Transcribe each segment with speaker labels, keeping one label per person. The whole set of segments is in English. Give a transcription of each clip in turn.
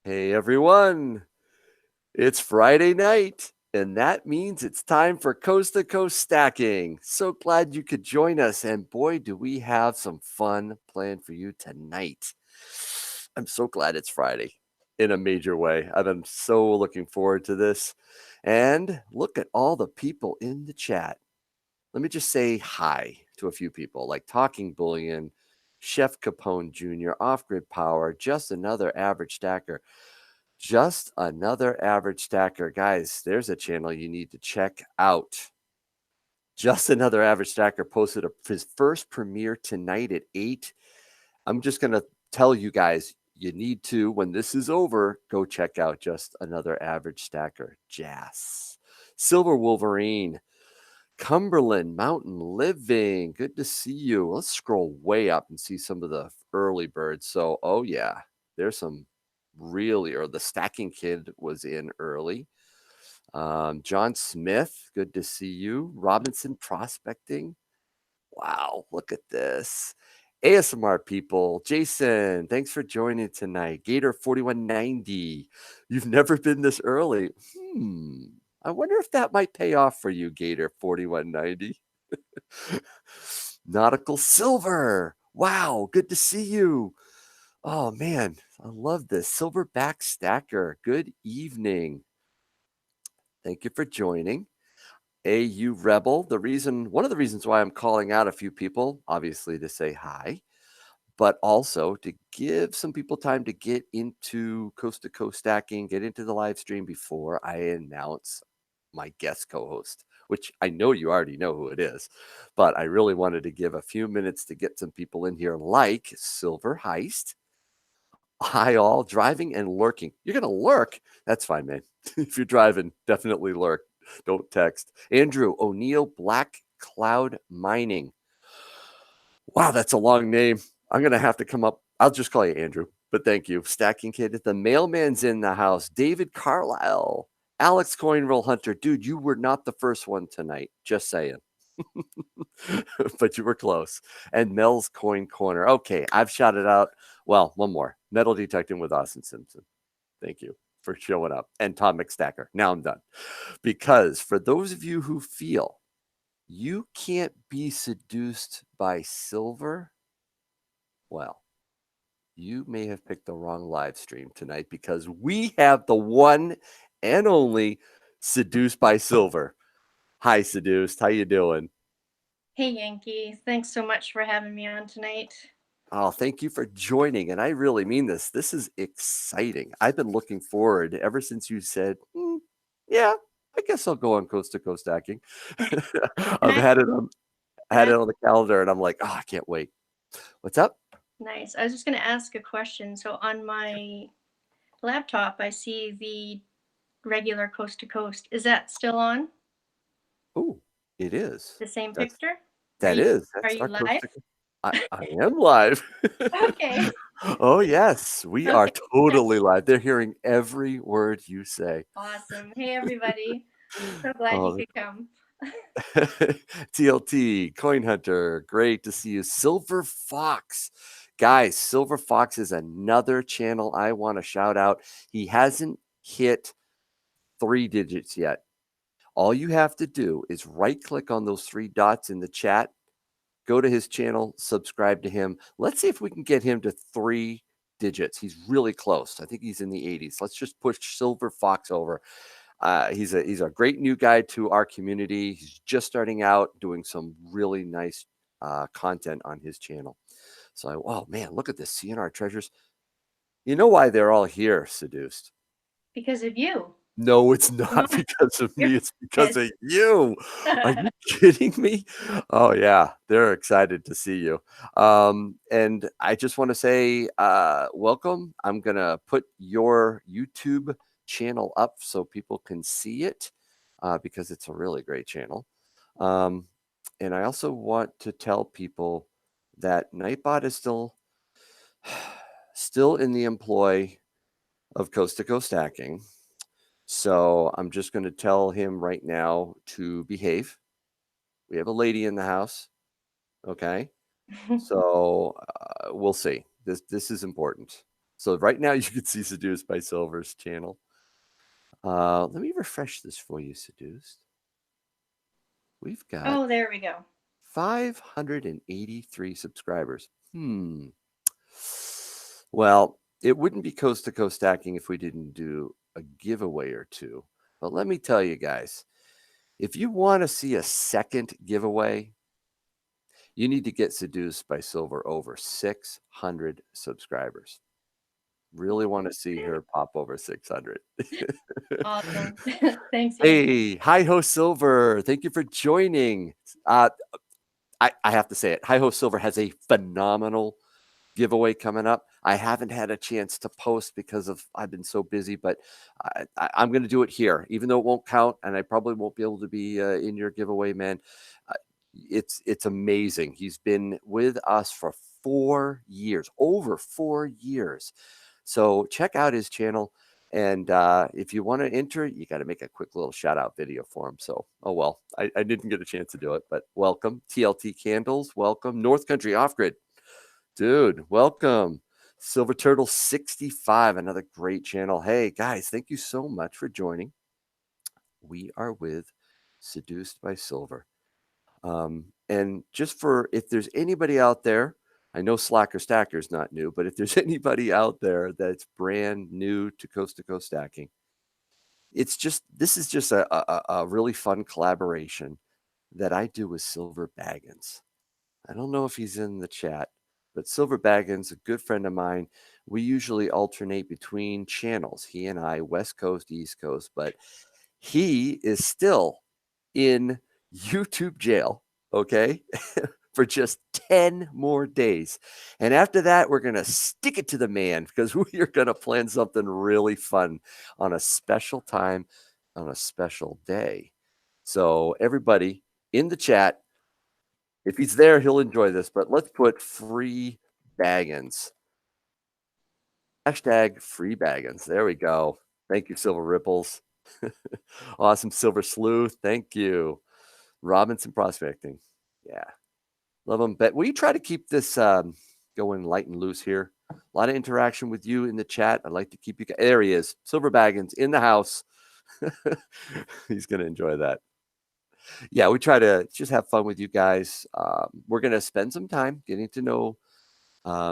Speaker 1: Hey everyone, it's Friday night, and that means it's time for Coast to Coast Stacking. So glad you could join us, and boy, do we have some fun planned for you tonight. I'm so glad it's Friday in a major way. I've been so looking forward to this. And look at all the people in the chat. Let me just say hi to a few people like Talking Bullion, Chef Capone Jr., Off Grid Power, Just Another Average Stacker. Just Another Average Stacker. Guys, there's a channel you need to check out. Just Another Average Stacker posted his first premiere tonight at 8. I'm just going to tell you guys, you need to, when this is over, go check out Just Another Average Stacker. Jas. Silver Wolverine. Cumberland Mountain Living. Good to see you. Let's scroll way up and see some of the early birds. So, oh yeah, there's some or the Stacking Kid was in early. John Smith, good to see you. Robinson Prospecting. Wow, look at this. ASMR people, Jason, thanks for joining tonight. Gator 4190, you've never been this early. I wonder if that might pay off for you, Gator 4190. Nautical Silver, wow, good to see you. Oh man, I love this. Silverback Stacker, good evening. Thank you for joining. AU Rebel, one of the reasons why I'm calling out a few people, obviously to say hi, but also to give some people time to get into Coast to Coast Stacking, get into the live stream before I announce my guest co-host, which I know you already know who it is, but I really wanted to give a few minutes to get some people in here like Silver Heist. Hi all, driving and lurking. You're going to lurk? That's fine, man. If you're driving, definitely lurk. Don't text. Andrew O'Neill, Black Cloud Mining. Wow, that's a long name. I'm going to have to come up. I'll just call you Andrew, but thank you. Stacking Kid. The mailman's in the house. David Carlisle. Alex Coin Roll Hunter. Dude, you were not the first one tonight. Just saying. But you were close. And Mel's Coin Corner. Okay, I've shouted out. Well, one more. Metal Detecting with Austin Simpson. Thank you for showing up. And Tom McStacker. Now I'm done. Because for those of you who feel you can't be seduced by silver, well, you may have picked the wrong live stream tonight because we have the one and only Seduced by Silver. Hi, Seduced. How you doing?
Speaker 2: Hey, Yankee. Thanks so much for having me on tonight.
Speaker 1: Oh, thank you for joining. And I really mean this. This is exciting. I've been looking forward ever since you said, yeah, I guess I'll go on Coast to Coast Stacking.
Speaker 2: And
Speaker 1: I've
Speaker 2: I,
Speaker 1: had it on
Speaker 2: and I,
Speaker 1: the calendar and I'm like, oh, I can't wait. What's up?
Speaker 2: nice. I was just going to ask a question. So on my laptop, I see the regular Coast to Coast. Is that still on?
Speaker 1: Oh, it is.
Speaker 2: The same
Speaker 1: That's
Speaker 2: picture? Are
Speaker 1: that
Speaker 2: you
Speaker 1: is.
Speaker 2: are
Speaker 1: That's
Speaker 2: you
Speaker 1: our Coast
Speaker 2: live?
Speaker 1: to Coast. I am live.
Speaker 2: Okay.
Speaker 1: Oh yes, we are
Speaker 2: Okay.
Speaker 1: totally live. They're hearing every word you say.
Speaker 2: Awesome. Hey, everybody. So glad you
Speaker 1: Oh,
Speaker 2: could come.
Speaker 1: TLT, Coin Hunter, great to see you. Silver Fox. Guys, Silver Fox is another channel I want to shout out. He hasn't hit 3 digits yet. All you have to do is right click on those 3 dots in the chat, go to his channel, subscribe to him. Let's see if we can get him to 3 digits. He's really close. I think he's in the 80s. Let's just push Silver Fox over. He's a great new guy to our community. He's just starting out, doing some really nice content on his channel. So, oh man, look at this CNR treasures. You know why they're all here, Seduced?
Speaker 2: Because of you.
Speaker 1: No, it's
Speaker 2: No,
Speaker 1: not because of
Speaker 2: you're
Speaker 1: me. It's because
Speaker 2: good.
Speaker 1: of you. Are you kidding me? Oh yeah, they're excited to see you. And I just want to say, welcome. I'm gonna put your YouTube channel up so people can see it because it's a really great channel. Um, and I also want to tell people that Nightbot is still in the employ of Coast to Coast Stacking. So I'm just going to tell him right now to behave. We have a lady in the house. Okay. So we'll see. This is important. So right now you can see Seduced by Silver's channel. Let me refresh this for you, Seduced. We've got
Speaker 2: Oh, there we go.
Speaker 1: 583 subscribers. Well, it wouldn't be Coast to Coast Stacking if we didn't do a giveaway or two. But let me tell you guys, if you want to see a second giveaway, you need to get Seduced by Silver over 600 subscribers. Really want to see her pop over 600.
Speaker 2: Awesome. Thanks, Yankee.
Speaker 1: Hey, Hi Ho Silver, thank you for joining. I have to say it. Hi Ho Silver has a phenomenal giveaway coming up. I haven't had a chance to post because I've been so busy, but I'm going to do it here, even though it won't count, and I probably won't be able to be in your giveaway, man. Uh, it's amazing. He's been with us for 4 years, over 4 years. So check out his channel. And if you want to enter, you got to make a quick little shout out video for him. So, oh well, I didn't get a chance to do it, but welcome. TLT Candles, welcome. North Country Off Grid, dude, welcome. Silver Turtle 65, another great channel. Hey guys, thank you so much for joining. We are with Seduced by Silver. And just for if there's anybody out there, I know Slacker Stacker is not new, but if there's anybody out there that's brand new to Coast Stacking, this is just a really fun collaboration that I do with Silver Baggins. I don't know if he's in the chat, but Silver Baggins, a good friend of mine, we usually alternate between channels. He and I, West Coast, East Coast, but he is still in YouTube jail, okay, for just 10 more days. And after that, we're going to stick it to the man because we are going to plan something really fun on a special time, on a special day. So, everybody in the chat, if he's there, he'll enjoy this, but let's put free Baggins. Hashtag free Baggins. There we go. Thank you, Silver Ripples. Awesome Silver Sleuth. Thank you. Robinson Prospecting. Yeah. Love them. But we try to keep this going light and loose here. A lot of interaction with you in the chat. I'd like to keep you. There he is. Silver Baggins in the house. He's going to enjoy that. Yeah, we try to just have fun with you guys. We're going to spend some time getting to know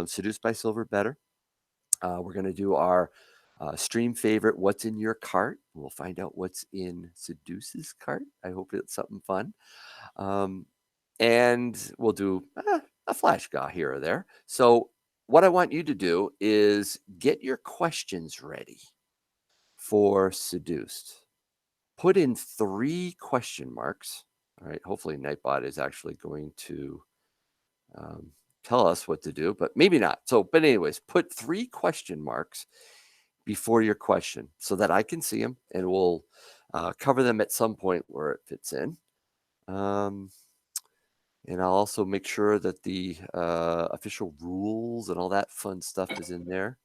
Speaker 1: Seduced by Silver better. We're going to do our stream favorite, What's in Your Cart. We'll find out what's in Seduce's cart. I hope it's something fun. And we'll do a flash GAW here or there. So what I want you to do is get your questions ready for Seduced. Put in 3 question marks. All right. Hopefully Nightbot is actually going to tell us what to do, but maybe not. So, but anyways, put 3 question marks before your question so that I can see them, and we'll cover them at some point where it fits in. And I'll also make sure that the official rules and all that fun stuff is in there.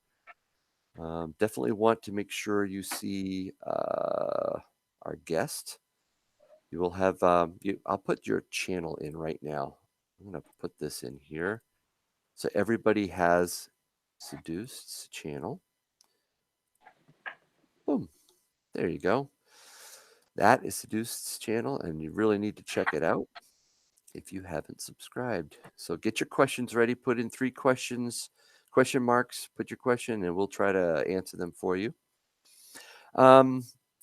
Speaker 1: Definitely want to make sure you see our guest. You will have, I'll put your channel in right now. I'm going to put this in here. So everybody has Seduced's channel. Boom. There you go. That is Seduced's channel, and you really need to check it out if you haven't subscribed. So get your questions ready. Put in 3 question marks. Put your question, and we'll try to answer them for you.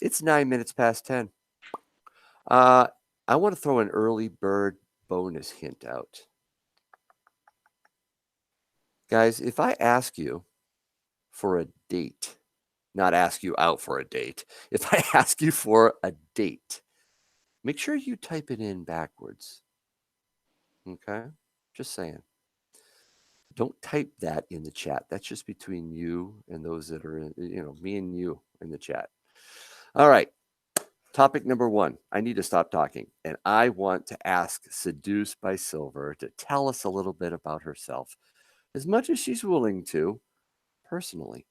Speaker 1: It's 9 minutes past 10. I want to throw an early bird bonus hint out. Guys, if I ask you for a date, not ask you out for a date, if I ask you for a date, make sure you type it in backwards. Okay? Just saying. Don't type that in the chat. That's just between you and those that are in, me and you in the chat. All right. Topic number 1. I need to stop talking, and I want to ask Seduced by Silver to tell us a little bit about herself, as much as she's willing to, personally.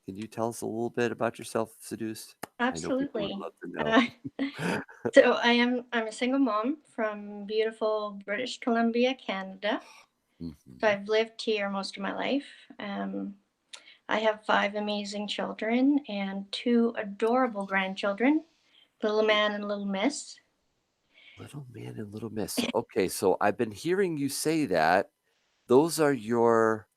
Speaker 1: Can you tell us a little bit about yourself, Seduced? I know people would
Speaker 2: Absolutely.
Speaker 1: love to know.
Speaker 2: So I'm a single mom from beautiful British Columbia, Canada. So
Speaker 1: Mhm.
Speaker 2: I've lived here most of my life. I have 5 amazing children and 2 adorable grandchildren, little man and little miss.
Speaker 1: Little Man and Little Miss. So, okay, so I've been hearing you say that. Those are your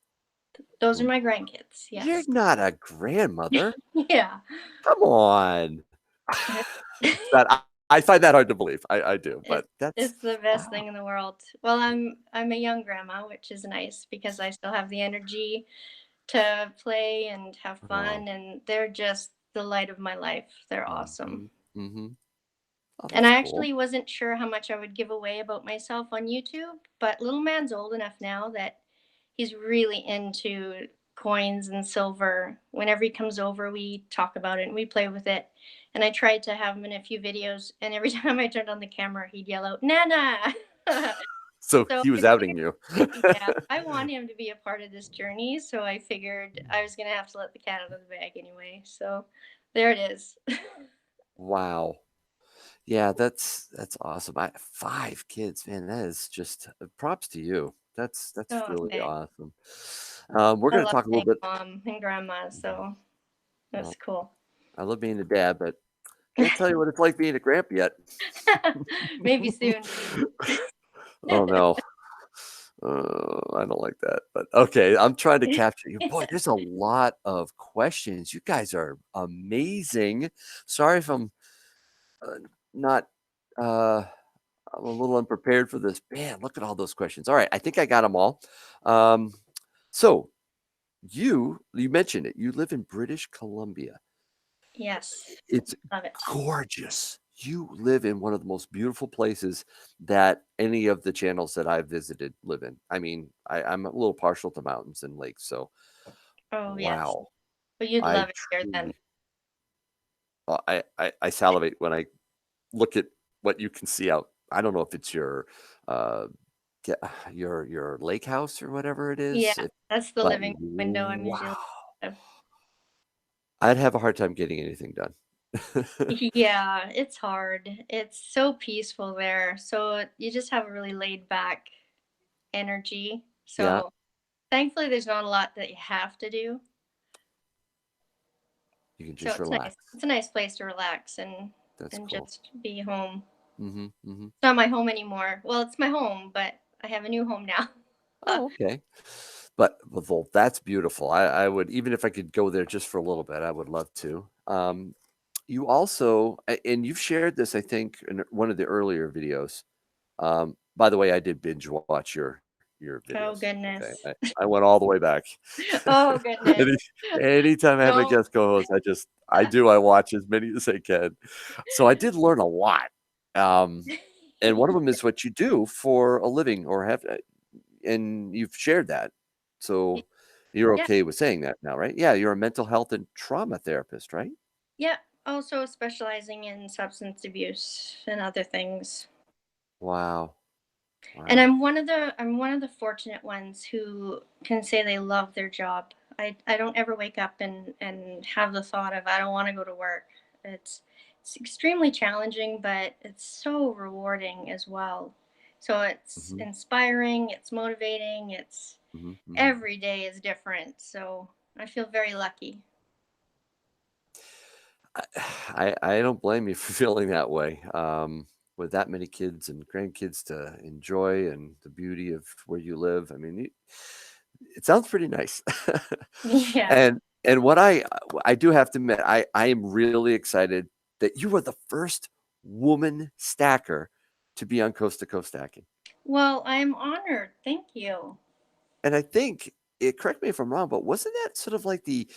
Speaker 2: Those are
Speaker 1: gr
Speaker 2: my grandkids,
Speaker 1: You're
Speaker 2: yes.
Speaker 1: not a grandmother.
Speaker 2: Yeah.
Speaker 1: Come on. That I find that hard to believe. I do, but that's
Speaker 2: It's the best
Speaker 1: wow.
Speaker 2: thing in the world. Well, I'm a young grandma, which is nice because I still have the energy to play and have
Speaker 1: Oh.
Speaker 2: fun, and they're just the light of my life. They're awesome.
Speaker 1: Mhm, mhm. Oh,
Speaker 2: And
Speaker 1: that's
Speaker 2: I
Speaker 1: cool.
Speaker 2: actually wasn't sure how much I would give away about myself on YouTube, but little man's old enough now that he's really into coins and silver. Whenever he comes over, we talk about it and we play with it. And I tried to have him in a few videos, and every time I turned on the camera, he'd yell out, Nana!
Speaker 1: So
Speaker 2: So
Speaker 1: he
Speaker 2: I
Speaker 1: was outing
Speaker 2: figured,
Speaker 1: you.
Speaker 2: yeah, I want him to be a part of this journey. So I figured I was going to have to let the cat out of the bag anyway. So there it is.
Speaker 1: Wow. Yeah, that's awesome. 5 kids, man, that is just props to you. That's
Speaker 2: Oh,
Speaker 1: really
Speaker 2: thanks.
Speaker 1: awesome. We're
Speaker 2: I
Speaker 1: gonna
Speaker 2: love
Speaker 1: talk a little
Speaker 2: being
Speaker 1: bit.
Speaker 2: mom and grandma,
Speaker 1: Mhm.
Speaker 2: so that's
Speaker 1: Well,
Speaker 2: cool.
Speaker 1: I love being a dad, but can't tell you what it's like being a grandpa yet.
Speaker 2: Maybe soon.
Speaker 1: Oh, no. I don't like that, but okay, I'm trying to capture you. Boy, there's a lot of questions. You guys are amazing. Sorry if I'm, not, uh I'm a little unprepared for this. Man, look at all those questions. All right, I think I got them all. Um, so you mentioned it. You live in British Columbia.
Speaker 2: Yes,
Speaker 1: It's
Speaker 2: love it.
Speaker 1: gorgeous. You live in one of the most beautiful places that any of the channels that I've visited live in. I mean, I'm a little partial to mountains and lakes, so
Speaker 2: Oh, yes.
Speaker 1: wow.
Speaker 2: But you'd
Speaker 1: I
Speaker 2: love it here then.
Speaker 1: truly I salivate when I look at what you can see out. I don't know if it's your uh your lake house or whatever it
Speaker 2: Yeah,
Speaker 1: is.
Speaker 2: that's the
Speaker 1: But
Speaker 2: living window I'm
Speaker 1: wow.
Speaker 2: usually of.
Speaker 1: I'd have a hard time getting anything done.
Speaker 2: Yeah, it's hard. It's so peaceful there. So you just have a really laid back energy.
Speaker 1: Yeah,
Speaker 2: So thankfully there's not a lot that you have to do.
Speaker 1: you can
Speaker 2: So
Speaker 1: just
Speaker 2: it's
Speaker 1: relax.
Speaker 2: nice. It's a nice place to relax
Speaker 1: That's
Speaker 2: and
Speaker 1: cool.
Speaker 2: just be home.
Speaker 1: Mhm, mhm.
Speaker 2: It's not my home anymore. Well, it's my home, but I have a new home now.
Speaker 1: Oh, okay. But well, that's beautiful. I would even if I could go there just for a little bit, I would love to. You also and you've shared this, I think, in one of the earlier videos. By the way, I did binge watch your
Speaker 2: Oh
Speaker 1: videos. Okay,
Speaker 2: goodness.
Speaker 1: I went all the way back.
Speaker 2: Oh goodness.
Speaker 1: Any anytime I have a
Speaker 2: Don't.
Speaker 1: guest co-host, I watch as many as I can. So I did learn a lot. Um, and one of them is what you do for a living or have, and you've shared that. So you're
Speaker 2: Yeah.
Speaker 1: okay with saying that now, right? Yeah, you're a mental health and trauma therapist, right?
Speaker 2: Yeah. Also specializing in substance abuse and other things.
Speaker 1: Wow.
Speaker 2: And
Speaker 1: Wow.
Speaker 2: I'm one of the fortunate ones who can say they love their job. I don't ever wake up and have the thought of I don't want to go to work. It's extremely challenging, but it's so rewarding as well. So it's
Speaker 1: Mhm,
Speaker 2: inspiring, it's motivating, it's
Speaker 1: mhm, mhm.
Speaker 2: every day is different. So I feel very lucky.
Speaker 1: I I don't blame you for feeling that way. With that many kids and grandkids to enjoy and the beauty of where you live, I mean, it sounds pretty nice.
Speaker 2: Yeah.
Speaker 1: And what I do have to admit, I am really excited that you were the first woman stacker to be on Coast to Coast Stacking.
Speaker 2: Well, I'm honored. Thank you.
Speaker 1: And I think correct me if I'm wrong, but wasn't that sort of like the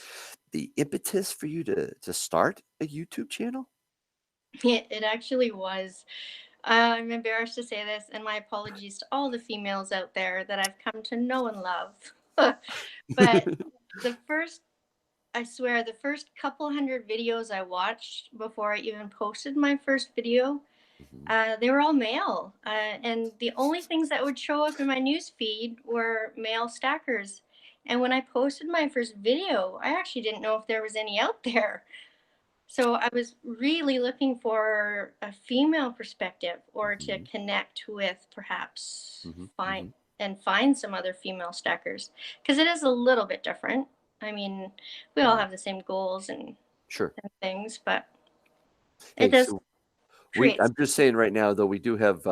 Speaker 1: impetus for you to start a YouTube channel?
Speaker 2: It actually was. I'm embarrassed to say this, and my apologies to all the females out there that I've come to know and love. But the first, I swear, the first couple hundred videos I watched before I even posted my first video,
Speaker 1: Mhm,
Speaker 2: they were all male. And the only things that would show up in my news feed were male stackers. And when I posted my first video, I actually didn't know if there was any out there. So I was really looking for a female perspective or to
Speaker 1: mhm,
Speaker 2: connect with perhaps
Speaker 1: mhm,
Speaker 2: find
Speaker 1: mhm.
Speaker 2: and find some other female stackers because it is a little bit different. I mean, we all have the same goals
Speaker 1: Sure.
Speaker 2: and things, but it
Speaker 1: Hey,
Speaker 2: does
Speaker 1: so
Speaker 2: create.
Speaker 1: I'm just saying right now though, we do have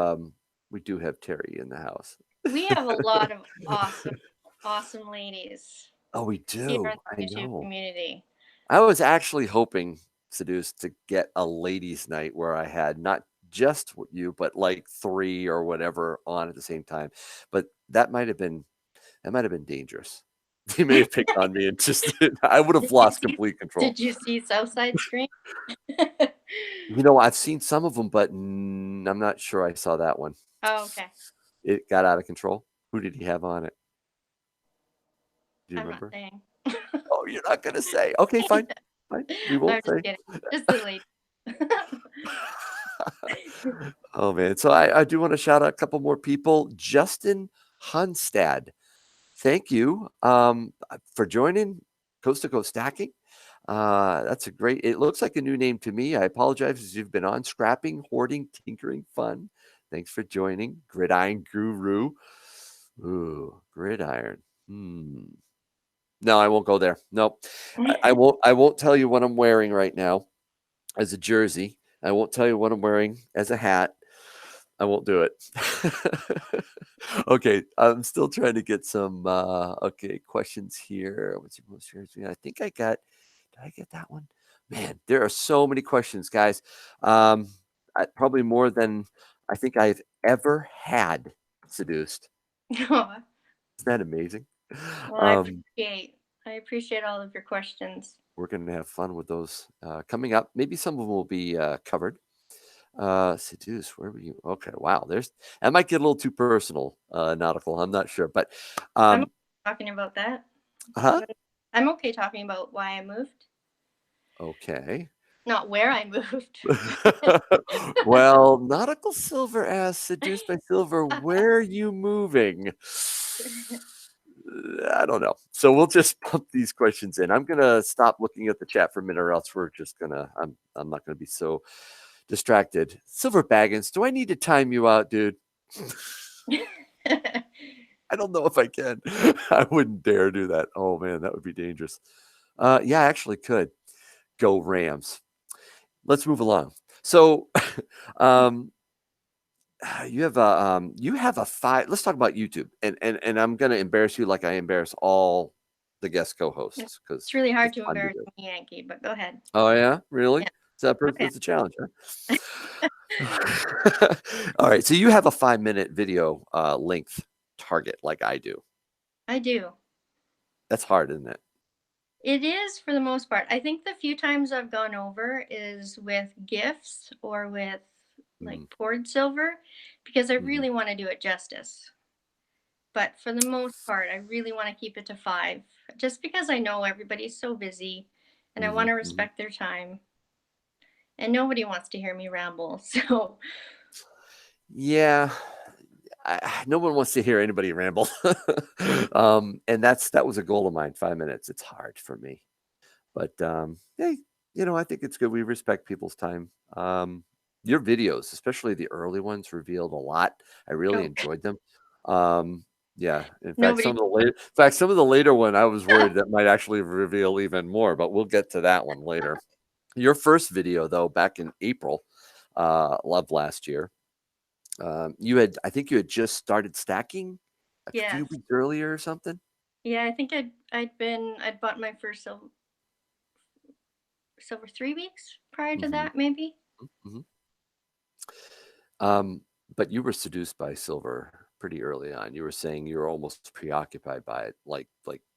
Speaker 1: Terry in the house.
Speaker 2: We have a lot of awesome, awesome ladies
Speaker 1: Oh, we
Speaker 2: here in
Speaker 1: do. I
Speaker 2: the YouTube
Speaker 1: know.
Speaker 2: community.
Speaker 1: I was actually hoping, Seduced, to get a ladies' night where I had not just you, but like 3 or whatever on at the same time. But that might have been dangerous. They may have picked on me and just I would have
Speaker 2: Did you
Speaker 1: lost
Speaker 2: see?
Speaker 1: complete control.
Speaker 2: Did you see Southside Screen?
Speaker 1: You know, I've seen some of them, but I'm not sure I saw that one.
Speaker 2: Oh, okay.
Speaker 1: It got out of control. Who did he have on it? Do you
Speaker 2: I'm not
Speaker 1: remember?
Speaker 2: saying.
Speaker 1: Oh, you're not gonna say. Okay, fine. Fine. We
Speaker 2: I'm
Speaker 1: won't
Speaker 2: just
Speaker 1: say.
Speaker 2: kidding. Just the lady.
Speaker 1: Oh, man. So I do wanna shout out a couple more people. Justin Hunstad. Thank you, for joining Coast to Coast Stacking. That's a great it looks like a new name to me. I apologize if you've been on scrapping, hoarding, tinkering, fun. Thanks for joining. Gridiron Guru. Ooh, gridiron. No, I won't go there. Nope. I won't tell you what I'm wearing right now as a jersey. I won't tell you what I'm wearing as a hat. I won't do it. Okay, I'm still trying to get some okay questions here. What's your most serious? I think I got. Did I get that one? Man, there are so many questions, guys. Um, probably more than I think I've ever had. Seduced.
Speaker 2: Aw.
Speaker 1: Isn't that amazing?
Speaker 2: Well,
Speaker 1: Um,
Speaker 2: I appreciate all of your questions.
Speaker 1: we're going to have fun with those coming up. Maybe some of them will be covered. Seduce, where were you? Okay, wow. There's that might get a little too personal, nautical. I'm not sure, but
Speaker 2: I'm
Speaker 1: um,
Speaker 2: okay talking about that.
Speaker 1: huh?
Speaker 2: I'm okay talking about why I moved,
Speaker 1: Okay.
Speaker 2: not where I moved.
Speaker 1: Well, nautical silver asks, seduced by silver, where are you moving? I don't know. So we'll just pump these questions in. I'm gonna stop looking at the chat for a minute, or else we're just gonna. I'm not gonna be so distracted. Silver Baggins, do I need to time you out, dude? I don't know if I can. I wouldn't dare do that. Oh man, that would be dangerous. Yeah, I actually could. Go Rams. Let's move along. So, um, you have a 5. Let's talk about YouTube, and I'm gonna embarrass you like I embarrass all the guest co-hosts
Speaker 2: It's
Speaker 1: because
Speaker 2: really hard
Speaker 1: it's
Speaker 2: to
Speaker 1: fun to
Speaker 2: embarrass
Speaker 1: do.
Speaker 2: me, Yankee, but go ahead.
Speaker 1: Oh yeah, really?
Speaker 2: Yeah. Okay.
Speaker 1: That's a challenge, huh? All right, so you have a 5-minute video length target like I do.
Speaker 2: I do.
Speaker 1: That's hard, isn't it?
Speaker 2: It is for the most part. I think the few times I've gone over is with gifts or with like
Speaker 1: Mm,
Speaker 2: poured silver because I
Speaker 1: mhm,
Speaker 2: really want to do it justice. But for the most part, I really want to keep it to 5 just because I know everybody's so busy and I want
Speaker 1: mhm,
Speaker 2: to
Speaker 1: mhm.
Speaker 2: respect their time and nobody wants to hear me ramble. So,
Speaker 1: Yeah, no one wants to hear anybody ramble. And that was a goal of mine, 5 minutes. It's hard for me. But, hey, I think it's good we respect people's time. Your videos, especially the early ones, revealed a lot. I really
Speaker 2: oh,
Speaker 1: enjoyed them. Um, yeah,
Speaker 2: nobody.
Speaker 1: some of the later one, I was worried that might actually reveal even more, but we'll get to that one later. Your first video, though, back in April, of last year, I think you had just started stacking a few
Speaker 2: Yes.
Speaker 1: weeks earlier or something?
Speaker 2: Yeah, I think I'd bought my first silver 3 weeks prior to
Speaker 1: Mhm,
Speaker 2: that, maybe.
Speaker 1: mhm. Um, but you were seduced by silver pretty early on. You were saying you were almost preoccupied by it, like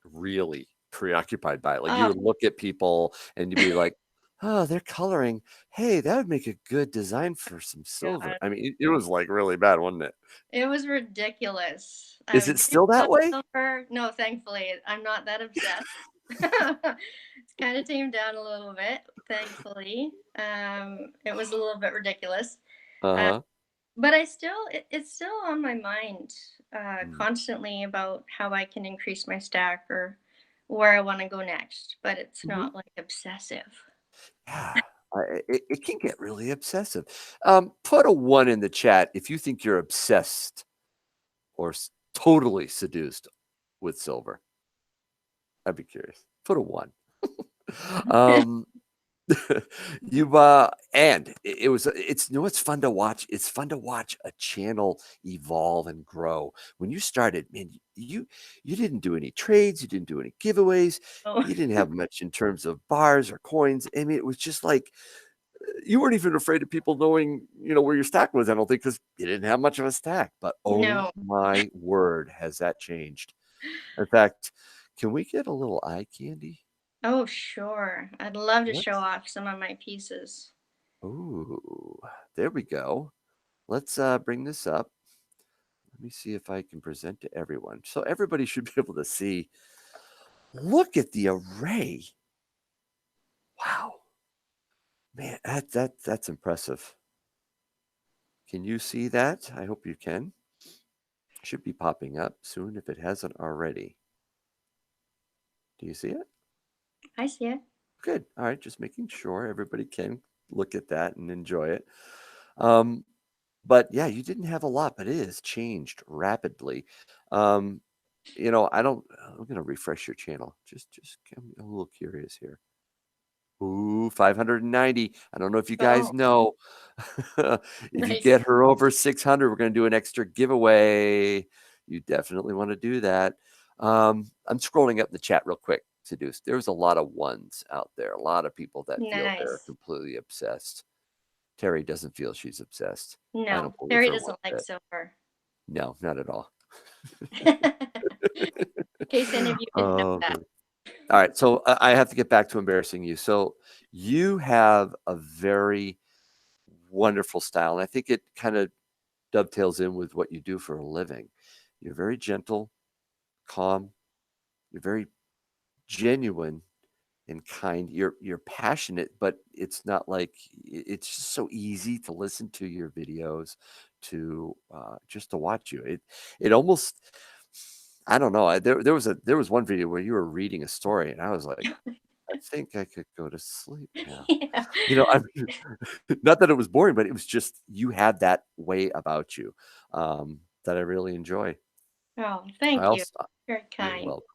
Speaker 1: really preoccupied by it. Like you
Speaker 2: Oh
Speaker 1: would look at people and you'd be like, "Oh, they're coloring. Hey, that would make a good design for some silver."
Speaker 2: god.
Speaker 1: I mean, it was like really bad, wasn't it?
Speaker 2: It was ridiculous. I
Speaker 1: Is it
Speaker 2: really
Speaker 1: still that
Speaker 2: love
Speaker 1: way?
Speaker 2: silver. No, thankfully, I'm not that obsessed. It's kind of tamed down a little bit, thankfully. It was a little bit ridiculous. Uh,
Speaker 1: Uh-huh.
Speaker 2: but it's still on my mind
Speaker 1: Mm.
Speaker 2: constantly about how I can increase my stack or where I want to go next. But it's
Speaker 1: Mhm.
Speaker 2: not like obsessive.
Speaker 1: Yeah. It can get really obsessive. Put a 1 in the chat if you think you're obsessed or totally seduced with silver. I'd be curious. Put a 1. Um, and it was it's it's fun to watch. It's fun to watch a channel evolve and grow. When you started, man, you didn't do any trades, you didn't do any giveaways,
Speaker 2: Oh,
Speaker 1: you didn't have much in terms of bars or coins. I mean, it was just like you weren't even afraid of people knowing, where your stack was, I don't think, because you didn't have much of a stack. But oh
Speaker 2: no.
Speaker 1: my word, has that changed. In fact, can we get a little eye candy?
Speaker 2: Oh, sure. I'd love to show
Speaker 1: Let's
Speaker 2: off some of my pieces.
Speaker 1: Ooh, there we go. Let's bring this up. Let me see if I can present to everyone. So everybody should be able to see. Look at the array. Wow. Man, that's impressive. Can you see that? I hope you can. Should be popping up soon if it hasn't already. Do you see it?
Speaker 2: I see it.
Speaker 1: Good. All right, just making sure everybody can look at that and enjoy it. Um, but yeah, you didn't have a lot, but it has changed rapidly. Um, I'm gonna refresh your channel. Just I'm a little curious here. Ooh, 590. I don't know if you guys
Speaker 2: Oh,
Speaker 1: know. If you
Speaker 2: nice.
Speaker 1: get her over 600, we're gonna do an extra giveaway. You definitely want to do that. I'm scrolling up the chat real quick. Seduced. There's a lot of ones out there. A lot of people that feel they're
Speaker 2: Nice.
Speaker 1: completely obsessed. Terry doesn't feel she's obsessed. I
Speaker 2: No,
Speaker 1: don't believe
Speaker 2: Terry
Speaker 1: her one
Speaker 2: doesn't like
Speaker 1: bit.
Speaker 2: silver.
Speaker 1: No, not at all.
Speaker 2: In case any of you didn't know
Speaker 1: Oh,
Speaker 2: that.
Speaker 1: good. All right, so I have to get back to embarrassing you. So you have a very wonderful style, and I think it kind of dovetails in with what you do for a living. You're very gentle, calm. You're very genuine and kind. You're passionate, but it's not like it's just so easy to listen to your videos, to just to watch you. It almost I don't know. There was one video where you were reading a story, and I was like, I think I could go to sleep now.
Speaker 2: Yeah.
Speaker 1: I mean, not that it was boring, but it was just you had that way about you that I really enjoy.
Speaker 2: Oh,
Speaker 1: I
Speaker 2: thank you.
Speaker 1: also
Speaker 2: Very
Speaker 1: You're
Speaker 2: kind.
Speaker 1: welcome.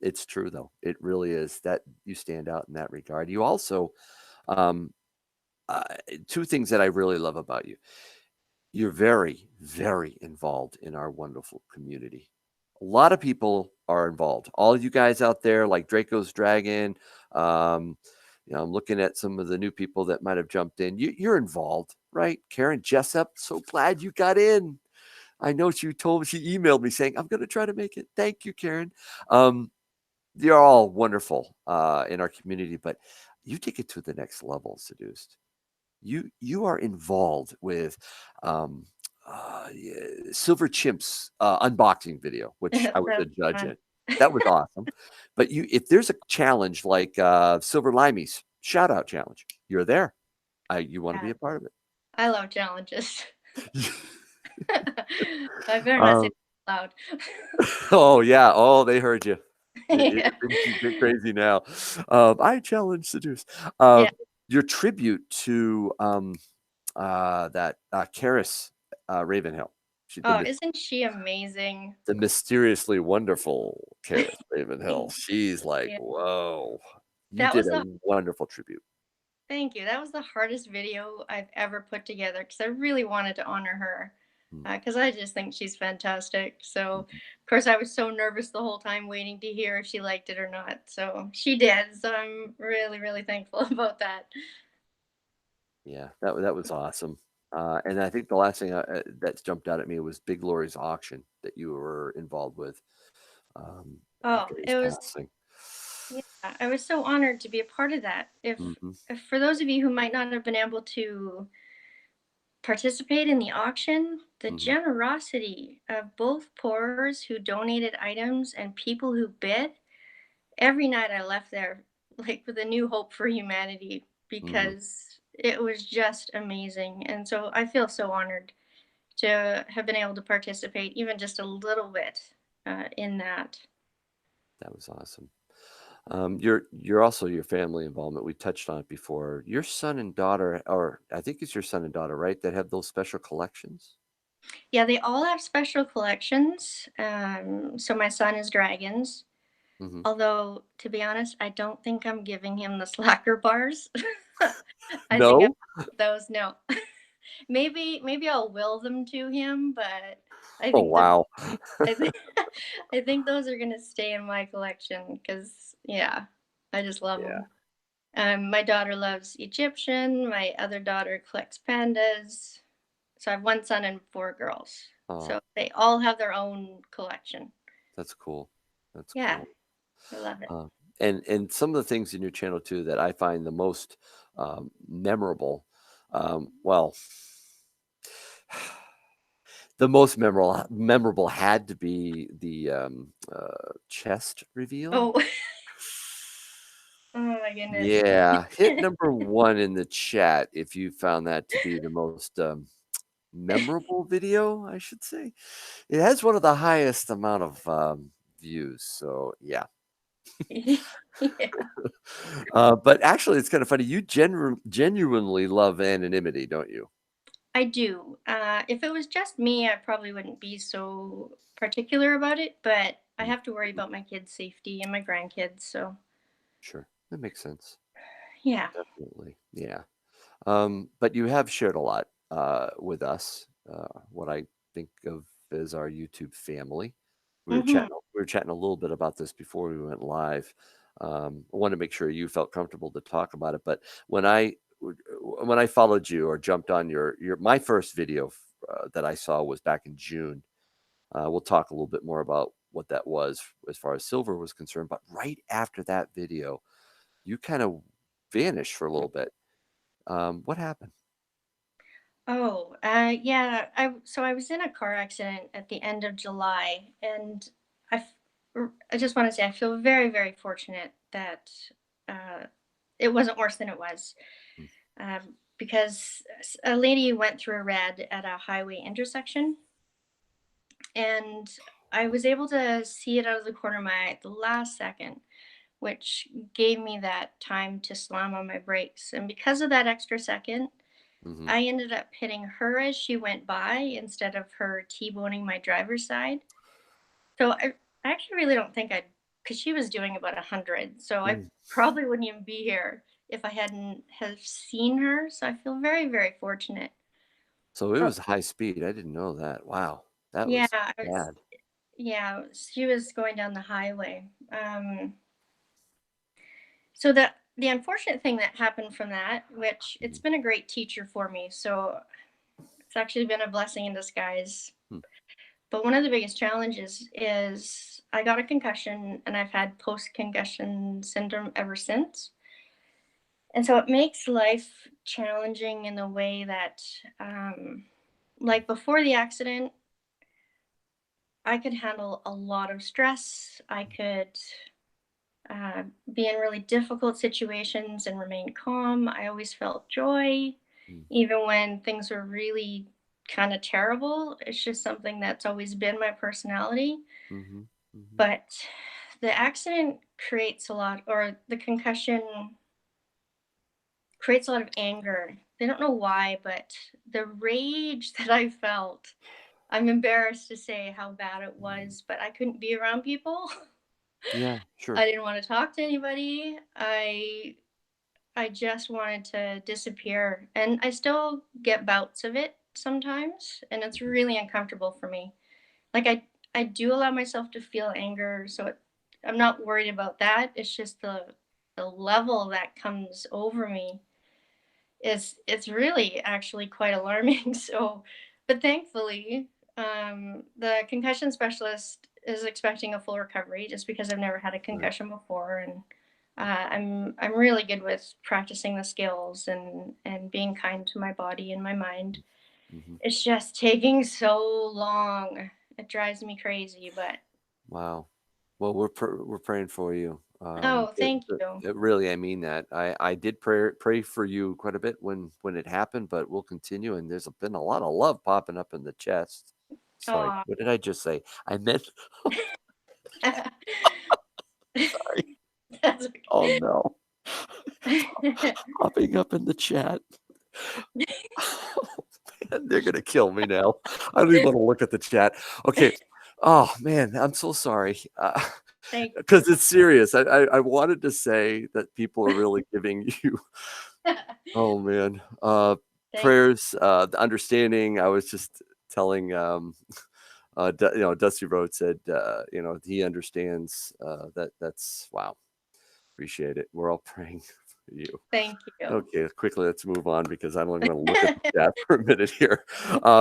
Speaker 1: It's true though. It really is that you stand out in that regard. You also, um, uh, two things that I really love about you. You're very, very involved in our wonderful community. A lot of people are involved. All you guys out there, like Draco's Dragon. Um, I'm looking at some of the new people that might have jumped in. You're involved, right? Karen Jessup, so glad you got in. I know she emailed me saying, I'm going to try to make it. Thank you, Karen. Um, you're all wonderful in our community, but you take it to the next level, Seduced. You are involved with um, yeah, Silver Chimp's unboxing video, which I was a
Speaker 2: That's
Speaker 1: judge
Speaker 2: fun.
Speaker 1: in. That was awesome. But if there's a challenge like Silver Limeys shout out challenge, you're there. You want to be
Speaker 2: Yeah,
Speaker 1: a part of
Speaker 2: I love challenges.
Speaker 1: it.
Speaker 2: I better not say
Speaker 1: um,
Speaker 2: that loud.
Speaker 1: oh yeah. Oh, they heard you.
Speaker 2: Yeah.
Speaker 1: Things you get crazy now. I challenge Seduce.
Speaker 2: Yeah.
Speaker 1: Your tribute to that Karis Ravenhill. She,
Speaker 2: Oh, isn't she amazing?
Speaker 1: the mysteriously wonderful Karis Ravenhill. She's like,
Speaker 2: Yeah.
Speaker 1: whoa. You
Speaker 2: That
Speaker 1: did
Speaker 2: was
Speaker 1: a
Speaker 2: the
Speaker 1: wonderful tribute.
Speaker 2: Thank you. That was the hardest video I've ever put together because I really wanted to honor her
Speaker 1: Mm,
Speaker 2: because I just think she's fantastic. So,
Speaker 1: mhm.
Speaker 2: of course, I was so nervous the whole time waiting to hear if she liked it or not. So she did. So I'm really, really thankful about that.
Speaker 1: Yeah, that was awesome. And I think the last thing that's jumped out at me was Big Lori's auction that you were involved with
Speaker 2: Oh,
Speaker 1: after his
Speaker 2: it was,
Speaker 1: passing.
Speaker 2: yeah, I was so honored to be a part of that.
Speaker 1: Hmm.
Speaker 2: If for those of you who might not have been able to participate in the auction, the
Speaker 1: Hmm.
Speaker 2: generosity of both pourers who donated items and people who bid, every night I left there like with a new hope for humanity
Speaker 1: Hmm.
Speaker 2: because it was just amazing. And so I feel so honored to have been able to participate even just a little bit in that.
Speaker 1: That was awesome. You're also your family involvement. We touched on it before. Your son and daughter, or I think it's your son and daughter, right? That have those special collections.
Speaker 2: Yeah, they all have special collections. So my son is dragons.
Speaker 1: Mhm.
Speaker 2: Although, to be honest, I don't think I'm giving him the slacker bars. I think I
Speaker 1: No?
Speaker 2: those no. Maybe I'll will them to him, but I
Speaker 1: Oh,
Speaker 2: think they're
Speaker 1: wow.
Speaker 2: I think I think those are gonna stay in my collection because yeah, I just love
Speaker 1: Yeah.
Speaker 2: them. My daughter loves Egyptian. My other daughter collects pandas. So I have one son and four girls.
Speaker 1: Oh,
Speaker 2: So they all have their own collection.
Speaker 1: that's cool. That's
Speaker 2: Yeah,
Speaker 1: cool.
Speaker 2: I love it.
Speaker 1: Uh, and some of the things in your channel too that I find the most memorable, well, the most memorable had to be the chest reveal.
Speaker 2: Oh, oh my goodness.
Speaker 1: Yeah, hit number 1 in the chat if you found that to be the most memorable video, I should say. It has one of the highest amount of views, so yeah.
Speaker 2: Yeah,
Speaker 1: But actually, it's kind of funny. You genuinely love anonymity, don't you?
Speaker 2: I do. If it was just me, I probably wouldn't be so particular about it, but I have to worry
Speaker 1: Mhm.
Speaker 2: about my kids' safety and my grandkids. So,
Speaker 1: Sure, that makes sense.
Speaker 2: yeah.
Speaker 1: Definitely, yeah. But you have shared a lot with us. What I think of as our YouTube family. We were
Speaker 2: Hmm.
Speaker 1: chatting. We were chatting a little bit about this before we went live. I want to make sure you felt comfortable to talk about it. But when I followed you or jumped on your my first video that I saw was back in June. We'll talk a little bit more about what that was as far as silver was concerned. But right after that video, you kind of vanished for a little bit. What happened?
Speaker 2: Oh, yeah. I was in a car accident at the end of July, and I just want to say I feel very, very fortunate that uh, it wasn't worse than it was,
Speaker 1: Mm,
Speaker 2: because a lady went through a red at a highway intersection, and I was able to see it out of the corner of my eye at the last second, which gave me that time to slam on my brakes. And because of that extra second,
Speaker 1: mhm,
Speaker 2: I ended up hitting her as she went by instead of her T-boning my driver's side. So I actually really don't think I'd, because she was doing about 100. So I
Speaker 1: mm.
Speaker 2: probably wouldn't even be here if I hadn't have seen her. So I feel very, very fortunate.
Speaker 1: So it
Speaker 2: Oh,
Speaker 1: was high speed. I didn't know that. Wow, that
Speaker 2: yeah,
Speaker 1: was bad.
Speaker 2: yeah, she was going down the highway. So the unfortunate thing that happened from that, which it's
Speaker 1: Mhm,
Speaker 2: been a great teacher for me. So it's actually been a blessing in disguise.
Speaker 1: hmm,
Speaker 2: But one of the biggest challenges is I got a concussion and I've had post concussion syndrome ever since. And so it makes life challenging in the way that, like before the accident, I could handle a lot of stress. I could be in really difficult situations and remain calm. I always felt joy,
Speaker 1: mm,
Speaker 2: even when things were really kind of terrible. It's just something that's always been my personality.
Speaker 1: mhm, mhm,
Speaker 2: But the accident creates a lot, or the concussion creates a lot of anger. They don't know why, but the rage that I felt, I'm embarrassed to say how bad it
Speaker 1: mhm.
Speaker 2: was, but I couldn't be around people.
Speaker 1: Yeah, sure.
Speaker 2: I didn't want to talk to anybody. I just wanted to disappear. And I still get bouts of it sometimes, and it's
Speaker 1: Mhm,
Speaker 2: really uncomfortable for me. Like I do allow myself to feel anger, so I'm not worried about that. It's just the level that comes over me is it's really actually quite alarming. So, but thankfully, the concussion specialist is expecting a full recovery just because I've never had a
Speaker 1: right.
Speaker 2: concussion before, and I'm really good with practicing the skills and being kind to my body and my mind.
Speaker 1: Mhm.
Speaker 2: It's just taking so long. It drives me crazy, but
Speaker 1: Wow. Well, we're praying for you.
Speaker 2: oh, thank you.
Speaker 1: Really, I mean that. I did pray for you quite a bit when it happened, but we'll continue. And there's been a lot of love popping up in the chest. Sorry,
Speaker 2: Oh,
Speaker 1: what did I just say? I meant sorry.
Speaker 2: that's
Speaker 1: Oh no,
Speaker 2: okay.
Speaker 1: popping up in the chat. Man, they're gonna kill me now. I don't even want to look at the chat. Okay. Oh man, I'm so sorry.
Speaker 2: Thank you.
Speaker 1: because it's serious. I wanted to say that people are really giving you, oh man,
Speaker 2: Thank
Speaker 1: prayers, the understanding. I was just telling, Dusty Road said, he understands that's wow. Appreciate it. We're all praying for you.
Speaker 2: thank you.
Speaker 1: Okay, quickly, let's move on because I don't even want to look at the chat for a minute here.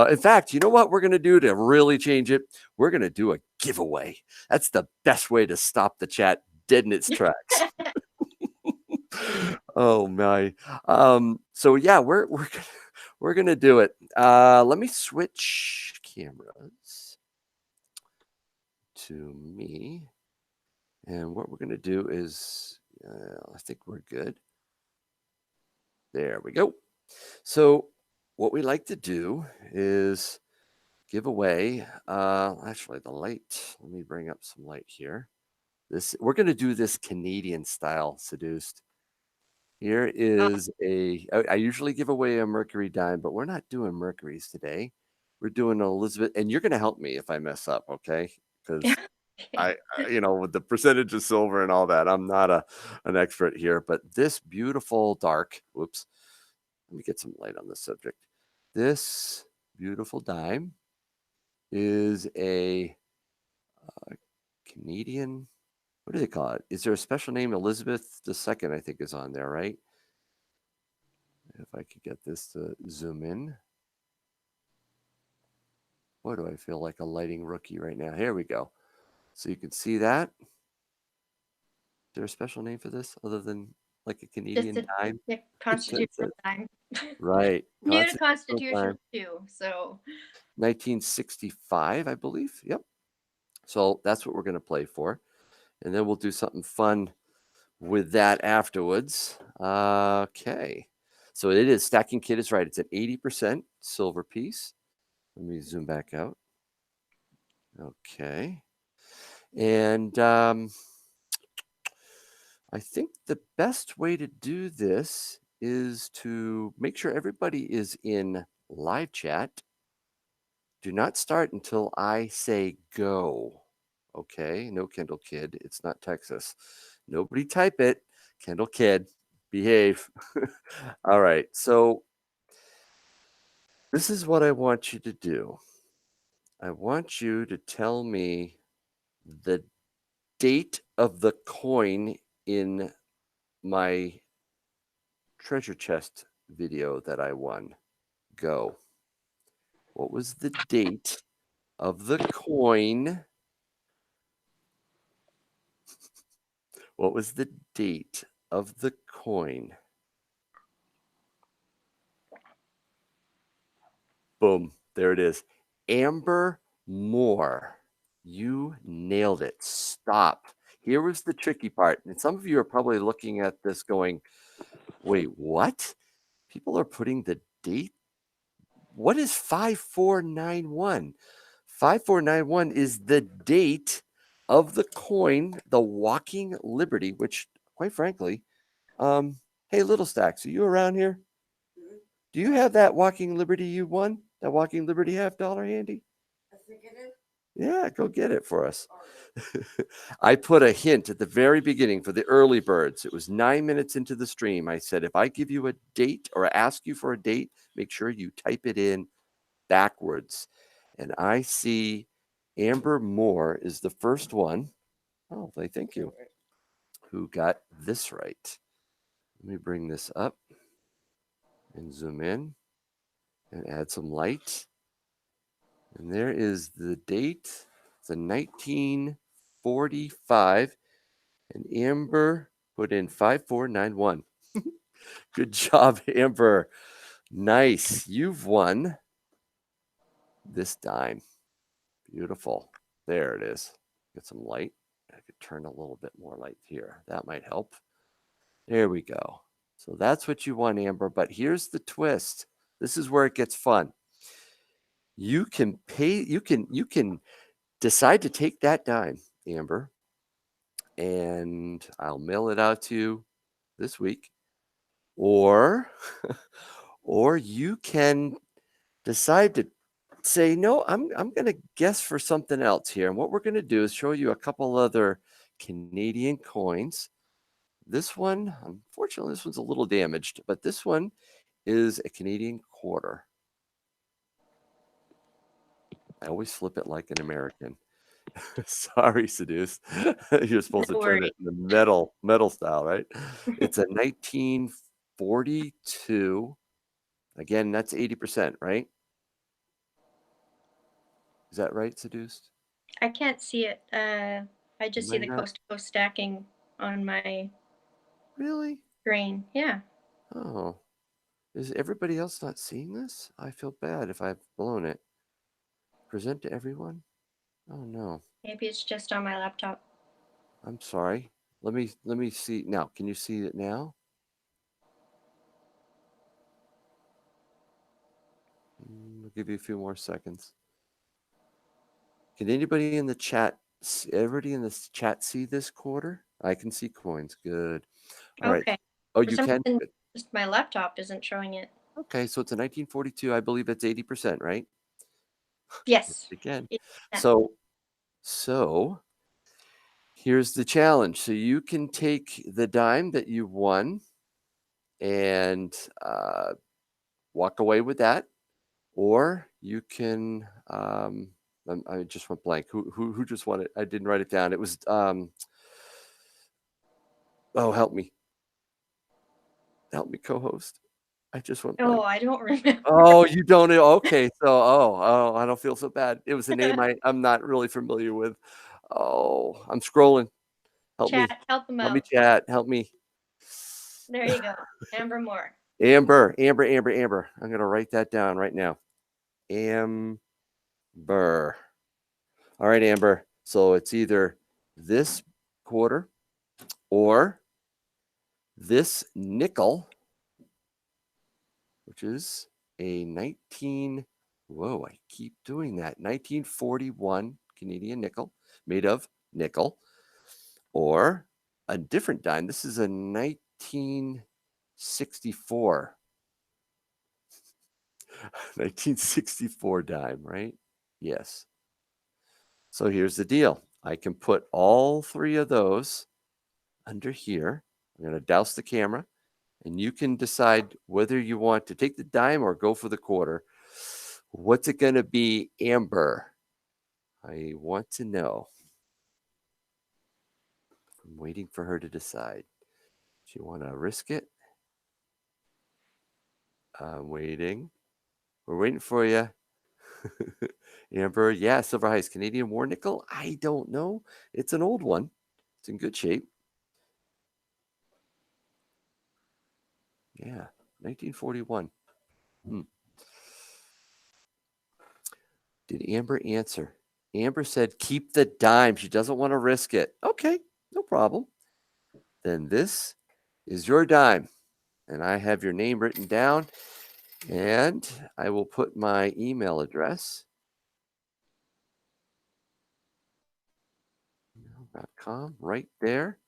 Speaker 1: In fact, you know what we're going to do to really change it? We're going to do a giveaway. That's the best way to stop the chat dead in its tracks. Oh my. So yeah, we're gonna do it. Let me switch cameras to me. And what we're gonna do is I think we're good. There we go. So what we like to do is give away actually the light. Let me bring up some light here. We're gonna do this Canadian style seduced. Here is I usually give away a Mercury dime, but we're not doing Mercuries today. We're doing an Elizabeth, and you're gonna help me if I mess up, okay? Because with the percentage of silver and all that, I'm not an expert here. But this beautiful dark, whoops, let me get some light on this subject. This beautiful dime is a Canadian. What do they call it? Is there a special name? Elizabeth II, I think, is on there, right? If I could get this to zoom in. Boy, do I feel like a lighting rookie right now. Here we go. So you can see that. Is there a special name for this other than like a
Speaker 2: Just
Speaker 1: Canadian dime?
Speaker 2: a constitutional
Speaker 1: That's it.
Speaker 2: time.
Speaker 1: Right.
Speaker 2: New to
Speaker 1: Constitutional
Speaker 2: Constitution
Speaker 1: time.
Speaker 2: too, so
Speaker 1: 1965, I believe. Yep. So that's what we're going to play for. And then we'll do something fun with that afterwards. Okay. So it is, stacking kit is right. It's an 80% silver piece. Let me zoom back out. Okay. And I think the best way to do this is to make sure everybody is in live chat. Do not start until I say go. Okay, no Kendall Kid. It's not Texas. Nobody type it. Kendall Kid, behave. All right, so this is what I want you to do. I want you to tell me the date of the coin in my treasure chest video that I won. Go. What was the date of the coin? What was the date of the coin? Boom. There it is. Amber Moore. You nailed it. Stop. Here was the tricky part. And some of you are probably looking at this going, wait, what? People are putting the date. What is 5491? 5491 is the date of the coin, the Walking Liberty, which, quite frankly, hey, Little Stacks, are you around here? Do you have that Walking Liberty you won? That Walking Liberty $50 handy?
Speaker 3: I think it is.
Speaker 1: Yeah, go get it for us. I put a hint at the very beginning for the early birds. It was 9 minutes into the stream. I said, if I give you a date or ask you for a date, make sure you type it in backwards. And I see Amber Moore is the first one. Oh, thank you. Who got this right? Let me bring this up and zoom in and add some light. And there is the date. It's a 1945. And Amber put in 5491. Good job, Amber. Nice. You've won this dime. Beautiful. There it is. Get some light. I could turn a little bit more light here. That might help. There we go. So that's what you won, Amber. But here's the twist. This is where it gets fun. You can pay, you can decide to take that dime, Amber, and I'll mail it out to you this week. Or or you can decide to say, no, I'm going to guess for something else here. And what we're going to do is show you a couple other Canadian coins. This one, unfortunately, this one's a little damaged, but this one is a Canadian quarter. I always flip it like an American. Sorry, Seduced. You're supposed to
Speaker 2: No
Speaker 1: turn
Speaker 2: worries.
Speaker 1: it in the metal style, right? It's a 1942. Again, that's 80%, right? Is that right, Seduced?
Speaker 2: I can't see it. I just
Speaker 1: Am
Speaker 2: see
Speaker 1: I
Speaker 2: the
Speaker 1: not?
Speaker 2: coast to coast stacking on my
Speaker 1: Really?
Speaker 2: screen. Yeah.
Speaker 1: Oh, is everybody else not seeing this? I feel bad if I've blown it. Present to everyone? Oh no.
Speaker 2: Maybe it's just on my laptop.
Speaker 1: I'm sorry. Let me see now. Can you see it now? I'll give you a few more seconds. Can anybody in the chat, everybody in this chat see this quarter? I can see coins. Good. All right.
Speaker 2: Okay.
Speaker 1: Oh,
Speaker 2: For
Speaker 1: you
Speaker 2: some
Speaker 1: can?
Speaker 2: reason,
Speaker 1: Good.
Speaker 2: just my laptop isn't showing it.
Speaker 1: Okay, so it's a 1942. I believe it's 80%, right?
Speaker 2: Yes.
Speaker 1: Again.
Speaker 2: Yeah.
Speaker 1: So here's the challenge. So you can take the dime that you won and walk away with that, or you can. I just went blank. Who just won it? I didn't write it down. It was. Oh, help me, co-host. I just went
Speaker 2: Oh,
Speaker 1: blank.
Speaker 2: I don't remember.
Speaker 1: Oh, you don't know? Okay, so I don't feel so bad. It was a name I'm not really familiar with. Oh, I'm scrolling. Help me.
Speaker 2: Chat, help them
Speaker 1: Help me,
Speaker 2: out.
Speaker 1: chat. Help me.
Speaker 2: There you go. Amber Moore.
Speaker 1: Amber. I'm gonna write that down right now. Amber. All right, Amber. So it's either this quarter or this nickel, which is a 19. Whoa, I keep doing that. 1941 Canadian nickel made of nickel, or a different dime. This is a 1964 1964 dime, right? Yes. So here's the deal. I can put all three of those under here. I'm going to douse the camera, and you can decide whether you want to take the dime or go for the quarter. What's it going to be, Amber? I want to know. I'm waiting for her to decide. Do you want to risk it? I'm waiting. We're waiting for you. Amber, yeah, Silver Heights, Canadian War nickel. I don't know. It's an old one. It's in good shape. Yeah, 1941. Hmm. Did Amber answer? Amber said, keep the dime. She doesn't want to risk it. Okay, no problem. Then this is your dime. And I have your name written down. And I will put my email address. .com right there.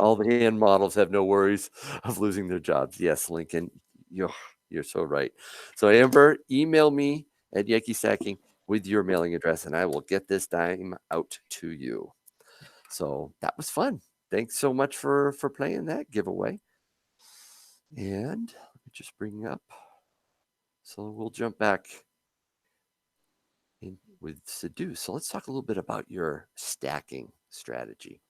Speaker 1: All the hand models have no worries of losing their jobs. Yes, Lincoln, you're so right. So Amber, email me at YankeeStacking with your mailing address, and I will get this dime out to you. So that was fun. Thanks so much for playing that giveaway. And let me just bring up. So we'll jump back in with Seduce. So let's talk a little bit about your stacking strategy.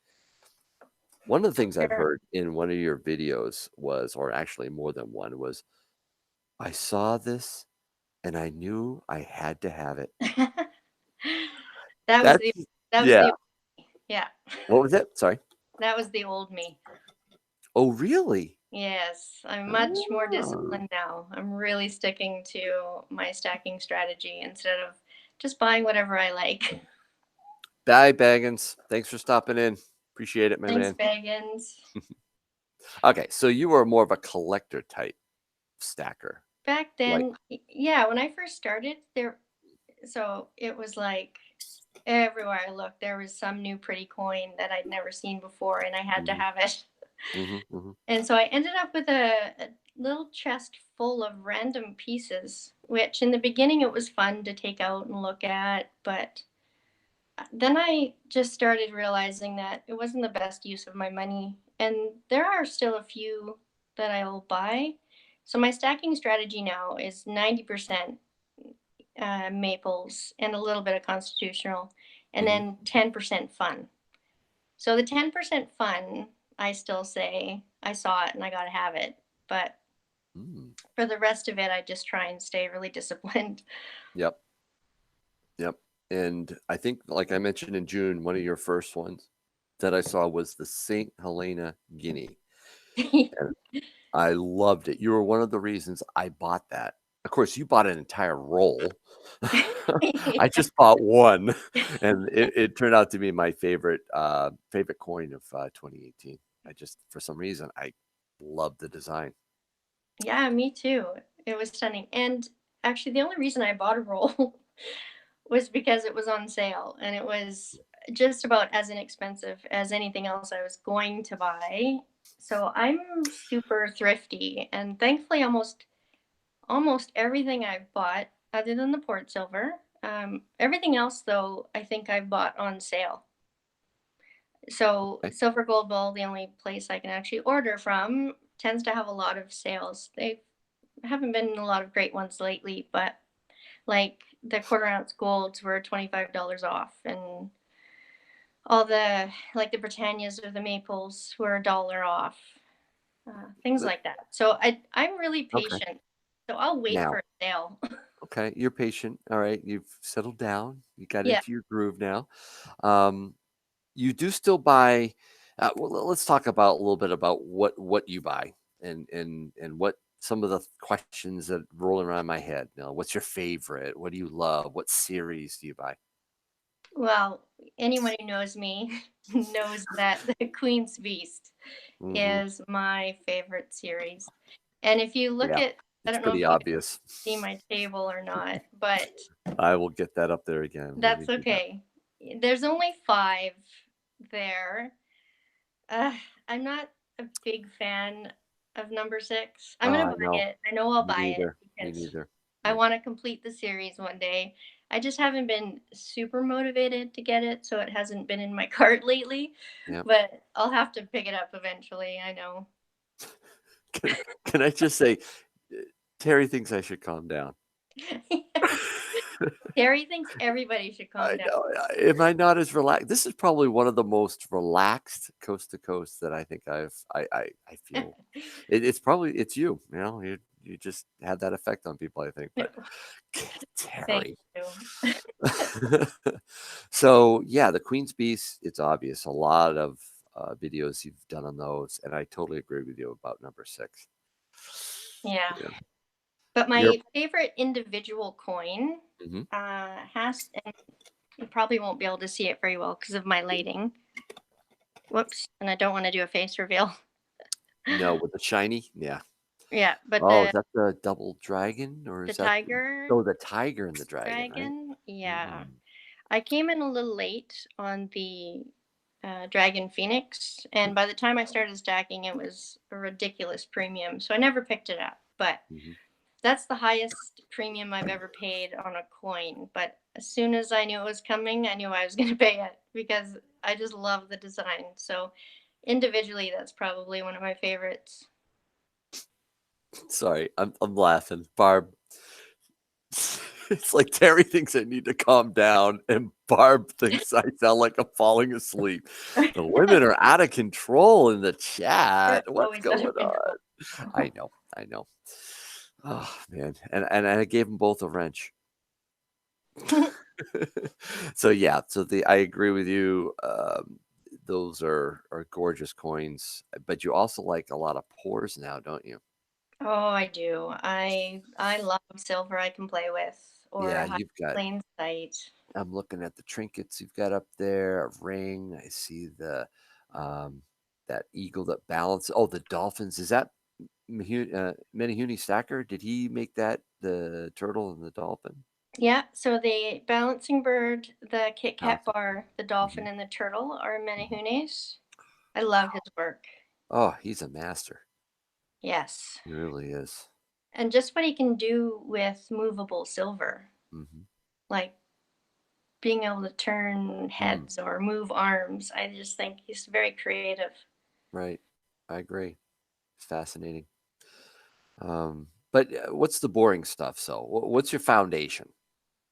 Speaker 1: One of the things I've
Speaker 2: Sure.
Speaker 1: heard in one of your videos was, or actually more than one, was I saw this and I knew I had to have it.
Speaker 2: That was
Speaker 1: That's
Speaker 2: the that was
Speaker 1: yeah.
Speaker 2: the yeah.
Speaker 1: What was it? Sorry.
Speaker 2: That was the old me.
Speaker 1: Oh, really?
Speaker 2: Yes, I'm much more
Speaker 1: Oh.
Speaker 2: disciplined now. I'm really sticking to my stacking strategy instead of just buying whatever I like.
Speaker 1: Bye, Baggins. Thanks for stopping in. Appreciate it, my
Speaker 2: Thanks,
Speaker 1: man.
Speaker 2: Baggins.
Speaker 1: Okay, so you were more of a collector type stacker.
Speaker 2: Back
Speaker 1: Like,
Speaker 2: then, yeah, when I first started, so it was like everywhere I looked, there was some new pretty coin that I'd never seen before, and I had to
Speaker 1: mhm,
Speaker 2: have it.
Speaker 1: mhm.
Speaker 2: And so I ended up with a little chest full of random pieces, which in the beginning it was fun to take out and look at, but then I just started realizing that it wasn't the best use of my money. And there are still a few that I'll buy. So my stacking strategy now is 90% maples and a little bit of constitutional, and
Speaker 1: Mhm.
Speaker 2: then 10% fun. So the 10% fun, I still say I saw it and I got to have it. But
Speaker 1: Mm.
Speaker 2: for the rest of it, I just try and stay really disciplined.
Speaker 1: Yep. Yep. And I think, like I mentioned in June, one of your first ones that I saw was the St. Helena Guinea. And I loved it. You were one of the reasons I bought that. Of course, you bought an entire roll. I just bought one, and it turned out to be my favorite coin of 2018. I just, for some reason, I love the design.
Speaker 2: Yeah, me too. It was stunning. And actually, the only reason I bought a roll was because it was on sale and it was just about as inexpensive as anything else I was going to buy. So I'm super thrifty, and thankfully almost everything I've bought other than the port silver, everything else though I think I've bought on sale. So
Speaker 1: Okay.
Speaker 2: Silver Gold Bull, the only place I can actually order from, tends to have a lot of sales. They haven't been a lot of great ones lately, but like the quarter ounce golds were $25 off, and all the like the Britannias or the maples were $1 off, things
Speaker 1: But
Speaker 2: like that. So I'm really
Speaker 1: okay.
Speaker 2: patient. So I'll wait
Speaker 1: Now,
Speaker 2: for a sale.
Speaker 1: okay, you're patient. All right, you've settled down. You got
Speaker 2: Yeah.
Speaker 1: into your groove now. Um, you do still buy. Well, let's talk about a little bit about what you buy and what some of the questions that roll around my head. Now, what's your favorite? What do you love? What series do you buy?
Speaker 2: Well, anyone who knows me knows that the Queen's Beast
Speaker 1: Hmm.
Speaker 2: is my favorite series. And if you look
Speaker 1: Yeah,
Speaker 2: at, I
Speaker 1: it's
Speaker 2: don't know
Speaker 1: pretty
Speaker 2: if you can
Speaker 1: obvious.
Speaker 2: see my table or not, but
Speaker 1: I will get that up there again. Let me
Speaker 2: that's
Speaker 1: do that.
Speaker 2: okay. There's only five there. Uh, I'm not a big fan of number six. I'm gonna
Speaker 1: I
Speaker 2: buy
Speaker 1: know.
Speaker 2: it. I know I'll
Speaker 1: Me
Speaker 2: buy it
Speaker 1: neither. Me
Speaker 2: because
Speaker 1: neither.
Speaker 2: I
Speaker 1: Yeah.
Speaker 2: want to complete the series one day. I just haven't been super motivated to get it, so it hasn't been in my cart lately.
Speaker 1: Yeah.
Speaker 2: But I'll have to pick it up eventually. I know.
Speaker 1: Can, can I just say, uh, Terry thinks I should calm down.
Speaker 2: Terry thinks everybody should calm
Speaker 1: I
Speaker 2: down.
Speaker 1: know. Am I not as relaxed? This is probably one of the most relaxed coast to coast that I think I feel. It's probably it's you. You know, you just had that effect on people. I think, but
Speaker 2: Thank
Speaker 1: Terry.
Speaker 2: you.
Speaker 1: So yeah, the Queen's Beast. It's obvious. A lot of videos you've done on those, and I totally agree with you about number six.
Speaker 2: Yeah.
Speaker 1: Yeah.
Speaker 2: But
Speaker 1: You're
Speaker 2: my favorite individual coin
Speaker 1: mhm.
Speaker 2: and you probably won't be able to see it very well because of my lighting. Whoops. And I don't want to do a face reveal.
Speaker 1: No, with the shiny? Yeah.
Speaker 2: Yeah, but
Speaker 1: Oh, is that the double dragon or
Speaker 2: the
Speaker 1: is that
Speaker 2: tiger
Speaker 1: oh, the tiger and the dragon, right?
Speaker 2: dragon, yeah.
Speaker 1: Mm,
Speaker 2: I came in a little late on the Dragon Phoenix, and by the time I started stacking, it was a ridiculous premium, so I never picked it up. But
Speaker 1: mhm.
Speaker 2: that's the highest premium I've ever paid on a coin. But as soon as I knew it was coming, I knew I was going to pay it because I just love the design. So individually, that's probably one of my favorites.
Speaker 1: Sorry, I'm laughing. Barb, it's like Terry thinks I need to calm down, and Barb thinks I sound like I'm falling asleep. The women are out of control in the chat.
Speaker 2: They're
Speaker 1: What's
Speaker 2: always out
Speaker 1: going
Speaker 2: of control.
Speaker 1: on? I know, I know. Oh man, and I gave them both a wrench. So yeah, so the I agree with you. Those are gorgeous coins, but you also like a lot of pores now, don't you?
Speaker 2: Oh, I do. I love silver I can play with or
Speaker 1: Yeah,
Speaker 2: a high
Speaker 1: you've got.
Speaker 2: plain sight.
Speaker 1: I'm looking at the trinkets you've got up there. A ring. I see the um, that eagle that balances. Oh, the dolphins. Is that Menehune Stacker? Did he make that the turtle and the dolphin?
Speaker 2: Yeah, so the balancing bird, the Kit Kat
Speaker 1: Balancing.
Speaker 2: bar, the
Speaker 1: Mhm,
Speaker 2: dolphin, and the turtle are
Speaker 1: mhm.
Speaker 2: Menehunes. I love his work.
Speaker 1: Oh, he's a master.
Speaker 2: Yes.
Speaker 1: He really is.
Speaker 2: And just what he can do with movable silver.
Speaker 1: Hmm.
Speaker 2: Like being able to turn
Speaker 1: Mm,
Speaker 2: heads or move arms. I just think he's very creative.
Speaker 1: right. I agree. It's fascinating. But what's the boring stuff? So, what's your foundation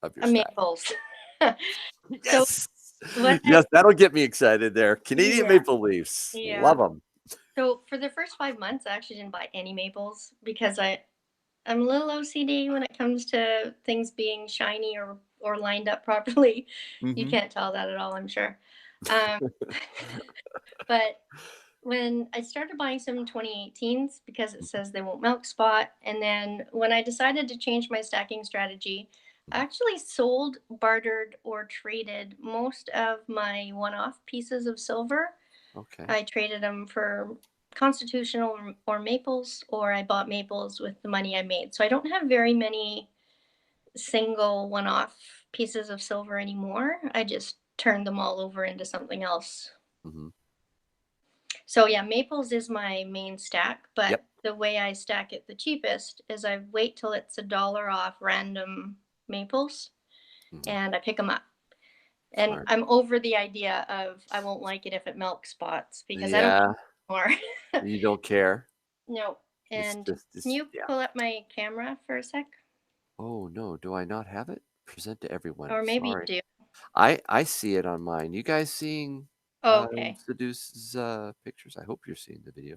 Speaker 1: of your stack?
Speaker 2: Maples. So
Speaker 1: Yes.
Speaker 2: what I
Speaker 1: Yes, that'll get me excited there. Canadian
Speaker 2: yeah,
Speaker 1: Maple Leafs.
Speaker 2: yeah.
Speaker 1: Love them.
Speaker 2: So for the first 5 months, I actually didn't buy any maples because I'm a little OCD when it comes to things being shiny or lined up properly. You
Speaker 1: Hmm.
Speaker 2: can't tell that at all, I'm sure. Um, but when I started buying some 2018s because it says they won't milk spot, and then when I decided to change my stacking strategy, I actually sold, bartered, or traded most of my one-off pieces of silver.
Speaker 1: Okay.
Speaker 2: I traded them for constitutional or maples, or I bought maples with the money I made. So I don't have very many single one-off pieces of silver anymore. I just turned them all over into something else.
Speaker 1: Hmm.
Speaker 2: So yeah, maples is my main stack, but
Speaker 1: Yep.
Speaker 2: the way I stack it the cheapest is I wait till it's $1 off random maples
Speaker 1: Hmm.
Speaker 2: and I pick them up. And
Speaker 1: Smart.
Speaker 2: I'm over the idea of I won't like it if it milk spots because I don't
Speaker 1: Yeah.
Speaker 2: care anymore.
Speaker 1: You don't care.
Speaker 2: No.
Speaker 1: It's
Speaker 2: And
Speaker 1: just,
Speaker 2: can
Speaker 1: it's,
Speaker 2: you
Speaker 1: yeah.
Speaker 2: pull up my camera for a sec?
Speaker 1: Oh no, do I not have it? Present to everyone.
Speaker 2: Or maybe you
Speaker 1: Sorry.
Speaker 2: do.
Speaker 1: I see it on mine. You guys seeing
Speaker 2: Oh, okay.
Speaker 1: Seduced's pictures? I hope you're seeing the video.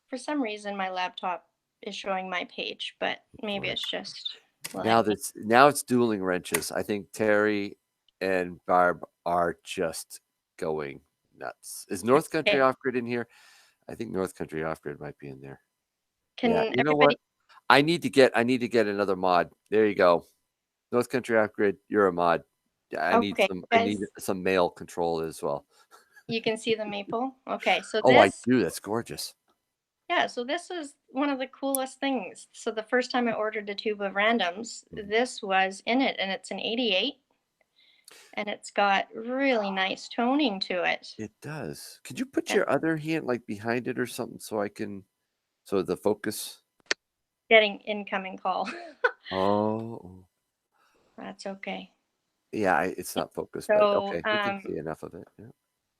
Speaker 2: For some reason, my laptop is showing my page, but maybe
Speaker 1: Lord.
Speaker 2: it's just
Speaker 1: Now
Speaker 2: lagging.
Speaker 1: that's now it's dueling wrenches. I think Terry and Barb are just going nuts. Is North Country
Speaker 2: Okay.
Speaker 1: Off Grid in here? I think North Country Off Grid might be in there. Yeah,
Speaker 2: Can
Speaker 1: you know what?
Speaker 2: everybody?
Speaker 1: I need to get another mod. There you go. North Country Off Grid, you're a mod. Yeah,
Speaker 2: Okay,
Speaker 1: I need
Speaker 2: guys,
Speaker 1: some male control as well.
Speaker 2: you can see the maple. Okay, so
Speaker 1: Oh, I
Speaker 2: this,
Speaker 1: do. That's gorgeous.
Speaker 2: yeah, so this is one of the coolest things. So the first time I ordered a tube of randoms,
Speaker 1: Mhm.
Speaker 2: this was in it, and it's an 88, and it's got really nice toning to it.
Speaker 1: It does. Could you put
Speaker 2: And
Speaker 1: your other hand like behind it or something so I can so the focus?
Speaker 2: getting incoming call.
Speaker 1: Oh,
Speaker 2: That's okay.
Speaker 1: yeah, it's not focused, but
Speaker 2: So
Speaker 1: okay, we can see enough of it. Yeah.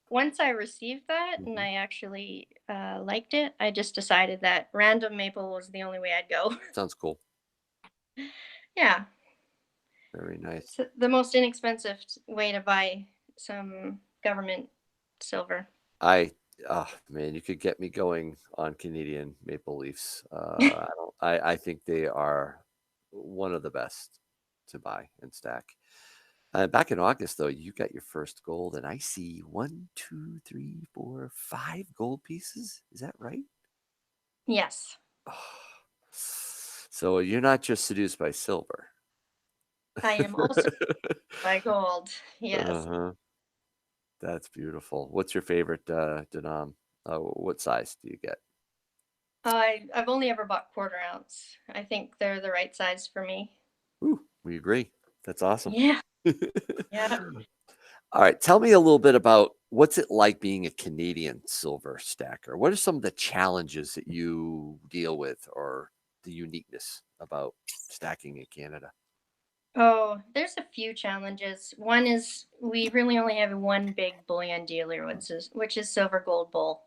Speaker 2: once I received that and
Speaker 1: Mhm.
Speaker 2: I actually liked it, I just decided that random maple was the only way I'd go.
Speaker 1: Sounds cool.
Speaker 2: Yeah,
Speaker 1: Very nice.
Speaker 2: it's the most inexpensive way to buy some government silver.
Speaker 1: I oh man, you could get me going on Canadian Maple Leafs. I don't I think they are one of the best to buy and stack. Back in August, though, you got your first gold, and I see one, two, three, four, five gold pieces. Is that right?
Speaker 2: Yes,
Speaker 1: So you're not just seduced by silver.
Speaker 2: I am also by gold. Yes.
Speaker 1: Uh-huh. That's beautiful. What's your favorite denom? What size do you get?
Speaker 2: I've only ever bought quarter ounce. I think they're the right size for me.
Speaker 1: Ooh, we agree. That's awesome.
Speaker 2: Yeah, yeah.
Speaker 1: All right, tell me a little bit about what's it like being a Canadian silver stacker? What are some of the challenges that you deal with or the uniqueness about stacking in Canada?
Speaker 2: Oh, there's a few challenges. One is we really only have one big bullion dealer, which is Silver Gold Bull.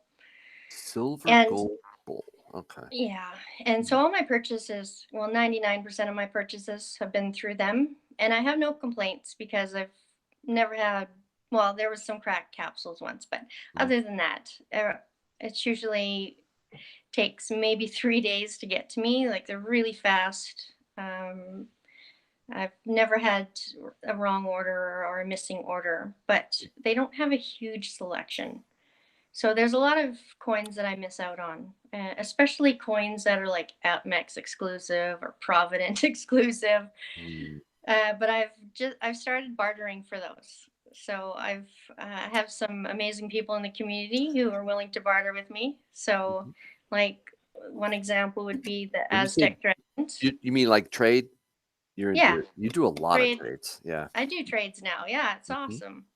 Speaker 1: Silver
Speaker 2: And
Speaker 1: gold bull. Okay.
Speaker 2: yeah, and so
Speaker 1: Mhm,
Speaker 2: all my purchases, well, 99% of my purchases have been through them, and I have no complaints because I've never had, well, there was some cracked capsules once, but
Speaker 1: mhm,
Speaker 2: other than that, it's usually takes maybe 3 days to get to me. Like they're really fast. I've never had a wrong order or a missing order, but they don't have a huge selection. So there's a lot of coins that I miss out on, especially coins that are like AppMex exclusive or Provident exclusive.
Speaker 1: mm,
Speaker 2: But I've started bartering for those. So have some amazing people in the community who are willing to barter with me. So
Speaker 1: mhm.
Speaker 2: like one example would be the
Speaker 1: When you say
Speaker 2: Aztec Dragons.
Speaker 1: you mean like trade?
Speaker 2: Yeah,
Speaker 1: You do a lot of
Speaker 2: trade.
Speaker 1: trades. Yeah.
Speaker 2: I do trades now. Yeah, it's
Speaker 1: Mhm.
Speaker 2: awesome.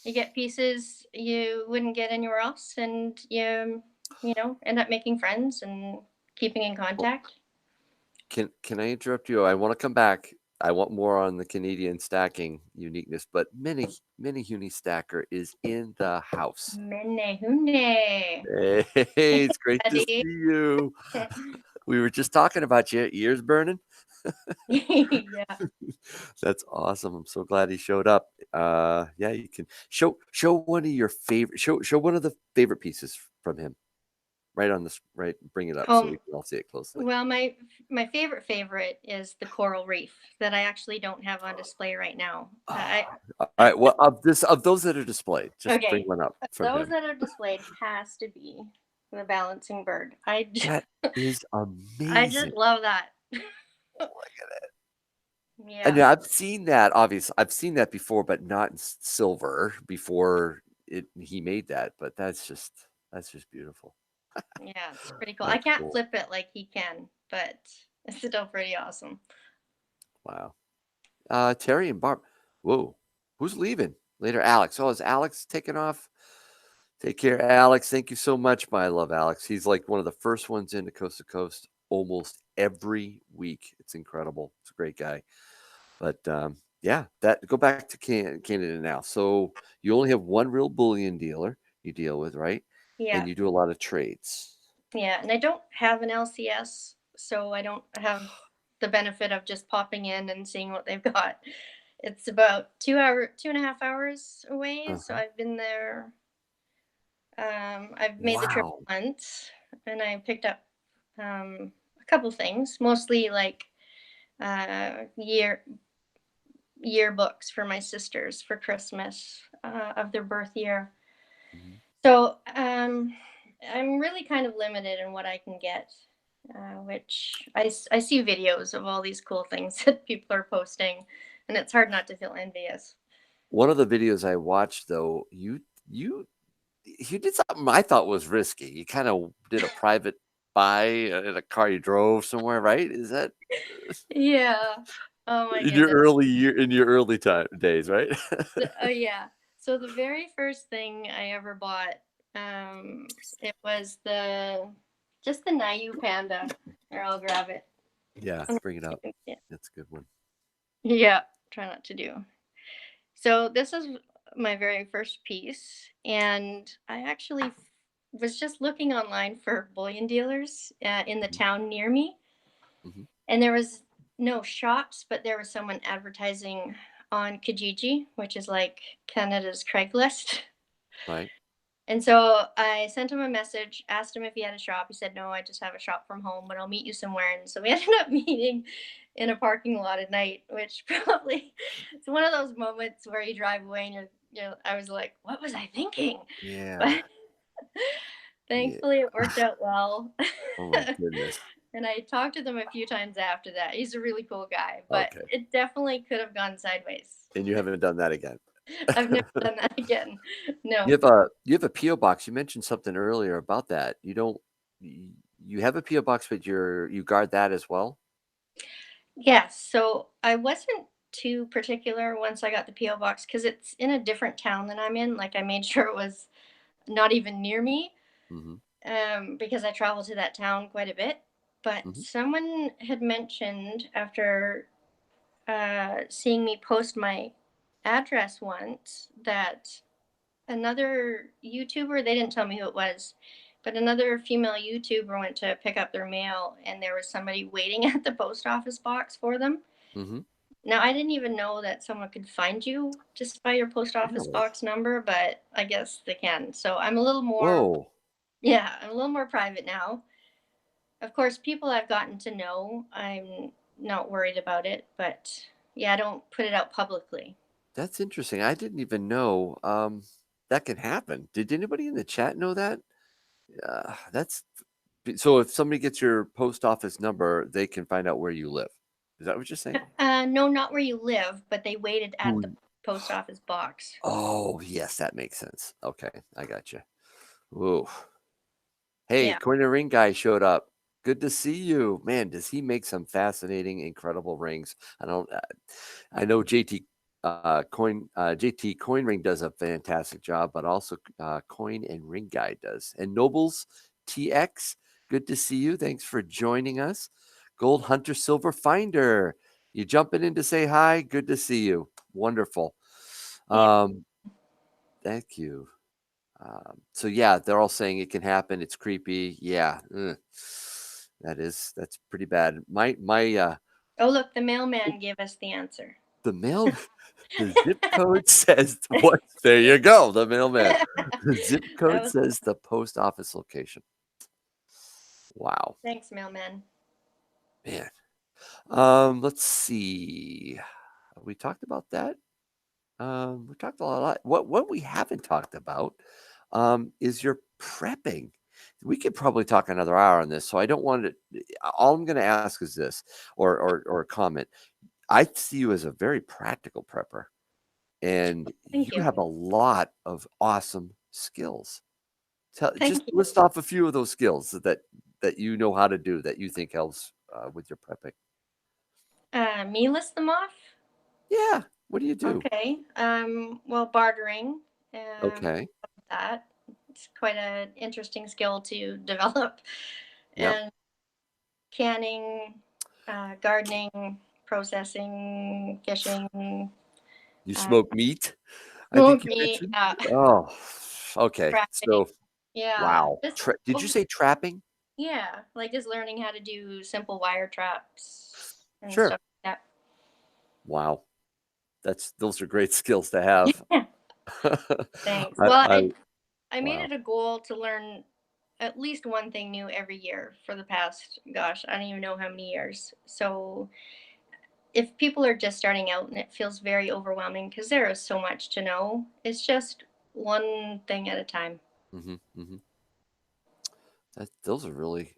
Speaker 2: You get pieces you wouldn't get anywhere else, and you end up making friends and keeping in
Speaker 1: Well,
Speaker 2: contact.
Speaker 1: can I interrupt you? I want to come back. I want more on the Canadian stacking uniqueness, but Mini Huni Stacker is in the house.
Speaker 2: Mene hune.
Speaker 1: Hey, it's great to see
Speaker 2: Buddy.
Speaker 1: you. We were just talking about you. Ears burning?
Speaker 2: Yeah.
Speaker 1: That's awesome. I'm so glad he showed up. Yeah, you can show one of your favorite show one of the favorite pieces from him. Right on this, right, bring it up so we
Speaker 2: Um,
Speaker 1: can all see it closely.
Speaker 2: well, my favorite is the coral reef that I actually don't have on display right now.
Speaker 1: Ah, all right. Well, of those that are displayed, just bring
Speaker 2: Okay,
Speaker 1: one up from
Speaker 2: those
Speaker 1: him.
Speaker 2: that are displayed has to be the balancing bird.
Speaker 1: That is
Speaker 2: I
Speaker 1: amazing.
Speaker 2: just love that.
Speaker 1: Look at it. And
Speaker 2: Yeah,
Speaker 1: yeah, I've seen that. Obviously, I've seen that before, but not in silver before he made that. But that's just beautiful.
Speaker 2: yeah, it's pretty cool. I
Speaker 1: That's
Speaker 2: can't
Speaker 1: cool.
Speaker 2: flip it like he can, but it's still pretty awesome.
Speaker 1: Wow. Terry and Barb. Whoa, who's leaving later? Alex. Oh, is Alex taking off? Take care, Alex. Thank you so much, my love, Alex. He's like one of the first ones into Coast to Coast almost every week. It's incredible. It's a great guy. But yeah, that go back to Canada now. So you only have one real bullion dealer you deal with, right?
Speaker 2: Yeah,
Speaker 1: And you do a lot of trades.
Speaker 2: yeah, and I don't have an LCS, so I don't have the benefit of just popping in and seeing what they've got. It's about 2.5 hours away, so
Speaker 1: Uh-huh.
Speaker 2: I've been there. I've made the trip
Speaker 1: Wow.
Speaker 2: once, and I picked up a couple things, mostly like uh, year yearbooks for my sisters for Christmas of their birth year.
Speaker 1: Mhm.
Speaker 2: So I'm really kind of limited in what I can get, which I see videos of all these cool things that people are posting, and it's hard not to feel envious.
Speaker 1: One of the videos I watched, though, you you did something I thought was risky. You kind of did a private buy in a car you drove somewhere, right? Is that
Speaker 2: Yeah. Oh my
Speaker 1: in your
Speaker 2: goodness.
Speaker 1: early year in your early time days, right?
Speaker 2: Oh yeah. So the very first thing I ever bought, it was the just the Nayu Panda. Or I'll grab it.
Speaker 1: Yeah, bring it up.
Speaker 2: Yeah.
Speaker 1: That's a good one.
Speaker 2: Yeah. Try not to do. So this is my very first piece, and I actually was just looking online for bullion dealers in the
Speaker 1: Mhm,
Speaker 2: town near me,
Speaker 1: mhm,
Speaker 2: and there was no shops, but there was someone advertising on Kijiji, which is like Canada's Craigslist.
Speaker 1: right.
Speaker 2: And so I sent him a message, asked him if he had a shop. He said, "No, I just have a shop from home, but I'll meet you somewhere." And so we ended up meeting in a parking lot at night, which probably it's one of those moments where you drive away and I was like, "What was I thinking?"
Speaker 1: Yeah.
Speaker 2: But
Speaker 1: Yeah.
Speaker 2: thankfully it worked out well.
Speaker 1: Oh my goodness.
Speaker 2: And I talked to them a few times after that. He's a really cool guy, but
Speaker 1: Okay.
Speaker 2: it definitely could have gone sideways.
Speaker 1: And you haven't done that again.
Speaker 2: I've never done that again.
Speaker 1: You
Speaker 2: No.
Speaker 1: have a PO box. You mentioned something earlier about that. You don't y you have a PO box, but you guard that as well?
Speaker 2: Yes, so I wasn't too particular once I got the PO box because it's in a different town than I'm in. Like I made sure it was not even near me,
Speaker 1: Mhm,
Speaker 2: because I travel to that town quite a bit. But
Speaker 1: mhm,
Speaker 2: someone had mentioned after seeing me post my address once that another YouTuber, they didn't tell me who it was, but another female YouTuber went to pick up their mail and there was somebody waiting at the post office box for them.
Speaker 1: mhm.
Speaker 2: Now, I didn't even know that someone could find you just by your post office
Speaker 1: Really?
Speaker 2: box number, but I guess they can. So I'm a little more,
Speaker 1: Whoa.
Speaker 2: yeah, I'm a little more private now. Of course, people I've gotten to know, I'm not worried about it, but yeah, I don't put it out publicly.
Speaker 1: That's interesting. I didn't even know, that can happen. Did anybody in the chat know that? That's so if somebody gets your post office number, they can find out where you live. Is that what you're saying?
Speaker 2: No, not where you live, but they waited at the
Speaker 1: Who
Speaker 2: post office box.
Speaker 1: Oh, yes, that makes sense. Okay, I got you. Ooh. Hey,
Speaker 2: Yeah.
Speaker 1: Corner Ring Guy showed up. Good to see you. Man, does he make some fascinating, incredible rings. I know JT Coin Ring does a fantastic job, but also Coin and Ring Guy does. And Nobles TX, good to see you. Thanks for joining us. Gold Hunter Silver Finder. You jumping in to say hi? Good to see you. Wonderful.
Speaker 2: Yeah.
Speaker 1: Thank you. So yeah, they're all saying it can happen. It's creepy. Yeah, that's pretty bad.
Speaker 2: Oh, look, the mailman gave us the answer.
Speaker 1: The mail the zip code says what? There you go. The mailman. The zip
Speaker 2: That
Speaker 1: code
Speaker 2: was
Speaker 1: says the post office location. Wow,
Speaker 2: thanks, mailman.
Speaker 1: man. Let's see. We talked about that. We talked a lot. What we haven't talked about is your prepping. We could probably talk another hour on this, so I don't want to. All I'm going to ask is this, or a comment. I see you as a very practical prepper, and
Speaker 2: Thank
Speaker 1: you
Speaker 2: you.
Speaker 1: have a lot of awesome skills. Just
Speaker 2: Thank you.
Speaker 1: list off a few of those skills that you know how to do that you think helps with your prepping.
Speaker 2: Me list them off?
Speaker 1: Yeah. What do you do?
Speaker 2: Okay. Well, bartering.
Speaker 1: Okay.
Speaker 2: That it's quite an interesting skill to develop,
Speaker 1: Yep.
Speaker 2: and canning, gardening, processing, fishing,
Speaker 1: You
Speaker 2: uh,
Speaker 1: smoke meat, I think
Speaker 2: smoke
Speaker 1: you
Speaker 2: meat,
Speaker 1: mentioned? Oh, okay.
Speaker 2: trapping.
Speaker 1: So,
Speaker 2: Yeah,
Speaker 1: wow.
Speaker 2: just
Speaker 1: Did you say trapping?
Speaker 2: yeah, like just learning how to do simple wire traps and
Speaker 1: Sure.
Speaker 2: stuff like
Speaker 1: Wow. Those are great skills to have.
Speaker 2: that. Thanks.
Speaker 1: I
Speaker 2: Well,
Speaker 1: I
Speaker 2: I made
Speaker 1: wow.
Speaker 2: it a goal to learn at least one thing new every year for the past, gosh, I don't even know how many years. So if people are just starting out and it feels very overwhelming because there is so much to know, it's just one thing at a time.
Speaker 1: Mhm, mhm. Those are really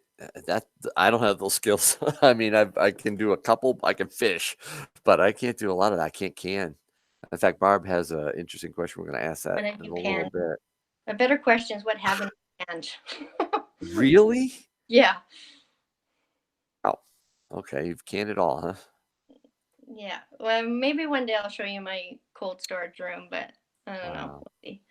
Speaker 1: that I don't have those skills. I mean, I can do a couple, I can fish, but I can't do a lot of that. I can't can. In fact, Barb has an interesting question. We're gonna ask that
Speaker 2: What have
Speaker 1: in
Speaker 2: you
Speaker 1: a little
Speaker 2: can?
Speaker 1: bit.
Speaker 2: A better question is what haven't you canned?
Speaker 1: Really?
Speaker 2: Yeah,
Speaker 1: Oh, okay. You've canned it all, huh?
Speaker 2: yeah. Well, maybe one day I'll show you my cold storage room, but I don't know.
Speaker 1: Wow.
Speaker 2: We'll see.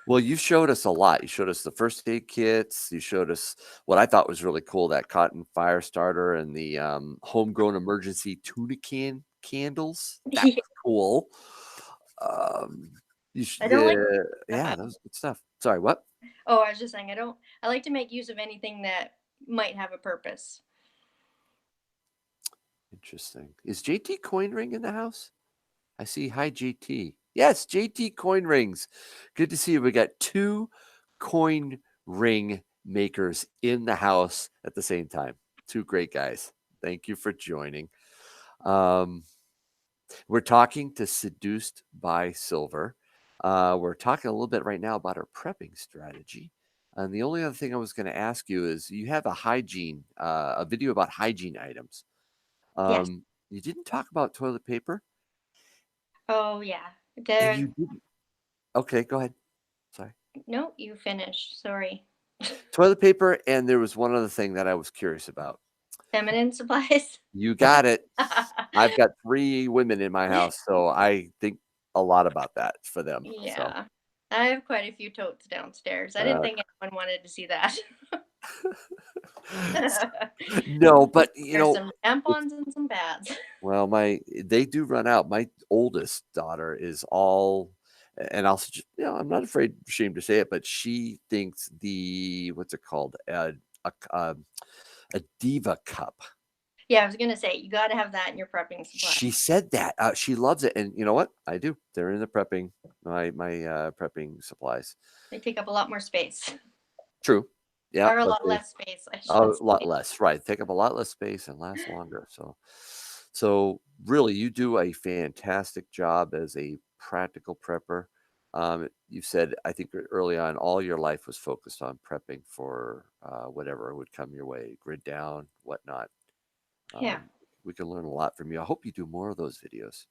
Speaker 1: Well, you showed us a lot. You showed us the first aid kits. You showed us what I thought was really cool, that cotton fire starter and the homegrown emergency tuna can candles. That
Speaker 2: Yeah,
Speaker 1: was cool. Um,
Speaker 2: I don't like stuff.
Speaker 1: Yeah, that was good stuff. Sorry, what?
Speaker 2: Oh, I was just saying I don't. I like to make use of anything that might have a purpose.
Speaker 1: Interesting. Is JT Coin Ring in the house? I see. Hi, JT. Yes, JT Coin Rings. Good to see you. We got two coin ring makers in the house at the same time. Two great guys. Thank you for joining. Um, we're talking to Seduced by Silver. We're talking a little bit right now about our prepping strategy. And the only other thing I was going to ask you is you have a video about hygiene items.
Speaker 2: Yes.
Speaker 1: You didn't talk about toilet paper,
Speaker 2: Oh yeah.
Speaker 1: and
Speaker 2: There.
Speaker 1: you didn't. Okay, go ahead. Sorry.
Speaker 2: No, you finish. Sorry.
Speaker 1: Toilet paper, and there was one other thing that I was curious about.
Speaker 2: Feminine supplies.
Speaker 1: You got it. I've got 3 women in my house, so I think a lot about that for them. So,
Speaker 2: Yeah. I have quite a few totes downstairs. I didn't
Speaker 1: uh,
Speaker 2: think anyone wanted to see that.
Speaker 1: no, but,
Speaker 2: There's some
Speaker 1: it's
Speaker 2: tampons and some pads.
Speaker 1: well, they do run out. My oldest daughter is all and also just, I'm not ashamed to say it, but she thinks what's it called? A diva cup.
Speaker 2: Yeah, I was gonna say you got to have that in your prepping supply.
Speaker 1: She said that, she loves it, and you know what? I do. They're in the prepping supplies.
Speaker 2: They take up a lot more space,
Speaker 1: True. Yeah,
Speaker 2: or a
Speaker 1: but
Speaker 2: lot
Speaker 1: they
Speaker 2: less space, I
Speaker 1: a
Speaker 2: should
Speaker 1: lot
Speaker 2: say.
Speaker 1: less, right, take up a lot less space and last longer, so really, you do a fantastic job as a practical prepper. You said, I think early on, all your life was focused on prepping for, whatever would come your way, grid down, whatnot.
Speaker 2: Yeah.
Speaker 1: Um, we can learn a lot from you. I hope you do more of those videos.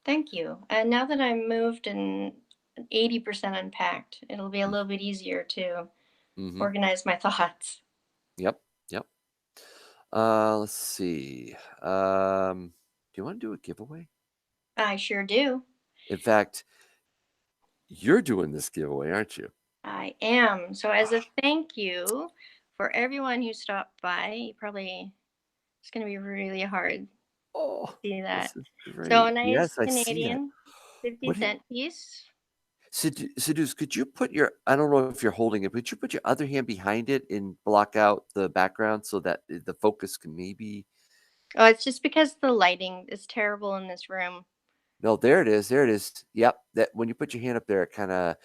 Speaker 2: Thank you. And now that I'm moved and 80% unpacked, it'll be a little bit easier to
Speaker 1: Mhm.
Speaker 2: organize my thoughts.
Speaker 1: Yep, yep. Let's see. Do you wanna do a giveaway?
Speaker 2: I sure do.
Speaker 1: In fact, you're doing this giveaway, aren't you?
Speaker 2: I am. So, as a thank you for everyone who stopped by, it's going to be really hard.
Speaker 1: Oh,
Speaker 2: See
Speaker 1: this
Speaker 2: that?
Speaker 1: is
Speaker 2: So a
Speaker 1: great.
Speaker 2: nice
Speaker 1: Yes, I see it.
Speaker 2: Canadian 50
Speaker 1: What did
Speaker 2: cent piece.
Speaker 1: Seduce, could you put your I don't know if you're holding it, but you put your other hand behind it and block out the background so that the focus can maybe
Speaker 2: Oh, it's just because the lighting is terrible in this room.
Speaker 1: No, there it is, there it is. Yep, that when you put your hand up there, it kinda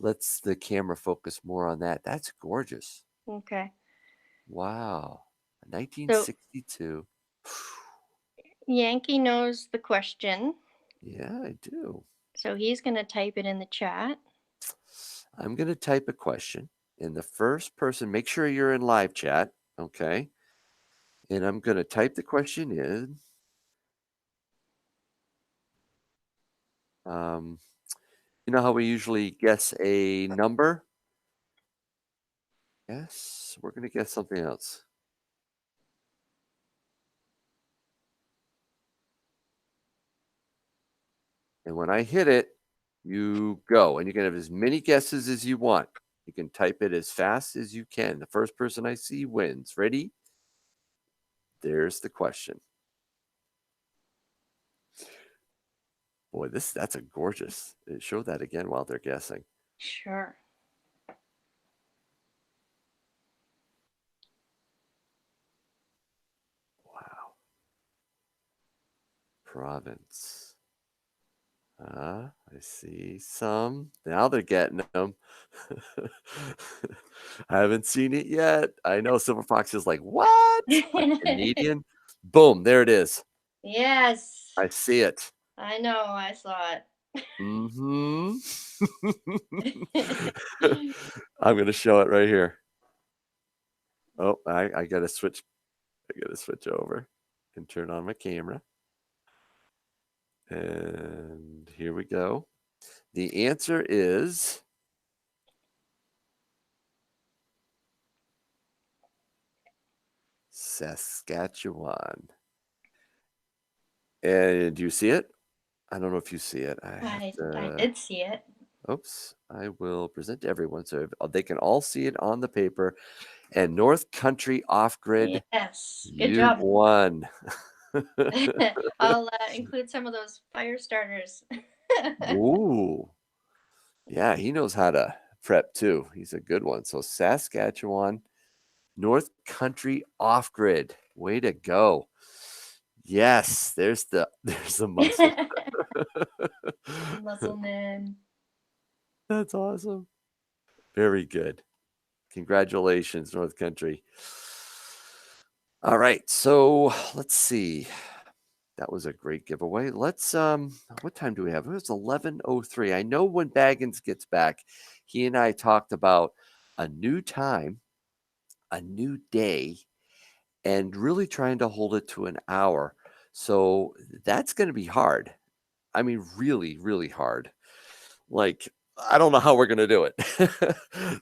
Speaker 1: lets the camera focus more on that. That's gorgeous.
Speaker 2: Okay.
Speaker 1: Wow.
Speaker 2: So
Speaker 1: 1962.
Speaker 2: Yankee knows the question,
Speaker 1: Yeah, I do.
Speaker 2: so he's going to type it in the chat.
Speaker 1: I'm gonna type a question, and the first person make sure you're in live chat, okay? And I'm gonna type the question in. Um, you know how we usually guess a number? Yes, we're gonna guess something else. And when I hit it, you go, and you can have as many guesses as you want. You can type it as fast as you can. The first person I see wins. Ready? There's the question. Boy, that's a gorgeous. Show that again while they're guessing.
Speaker 2: Sure.
Speaker 1: Wow. Province. I see some. Now they're getting them. I haven't seen it yet. I know Silver Fox is like, what? A Canadian? Boom, there it is.
Speaker 2: Yes.
Speaker 1: I see it.
Speaker 2: I know. I saw
Speaker 1: Mm-hmm.
Speaker 2: it.
Speaker 1: I'm gonna show it right here. Oh, I gotta switch. I gotta switch over and turn on my camera. And here we go. The answer is Saskatchewan. And do you see it? I don't know if you see it. I have
Speaker 2: I
Speaker 1: to.
Speaker 2: did see it.
Speaker 1: Oops. I will present to everyone so they can all see it on the paper. And North Country Off Grid,
Speaker 2: Yes. Good
Speaker 1: you
Speaker 2: job.
Speaker 1: won.
Speaker 2: I'll include some of those fire starters.
Speaker 1: Ooh. Yeah, he knows how to prep too. He's a good one. So Saskatchewan, North Country Off Grid. Way to go. Yes, there's the muscle.
Speaker 2: Muscle man.
Speaker 1: That's awesome. Very good. Congratulations, North Country. All right, so let's see. That was a great giveaway. Let's what time do we have? It was 11:03. I know when Baggins gets back, he and I talked about a new time, a new day, and really trying to hold it to an hour. So that's going to be hard. I mean, really, really hard. Like, I don't know how we're going to do it.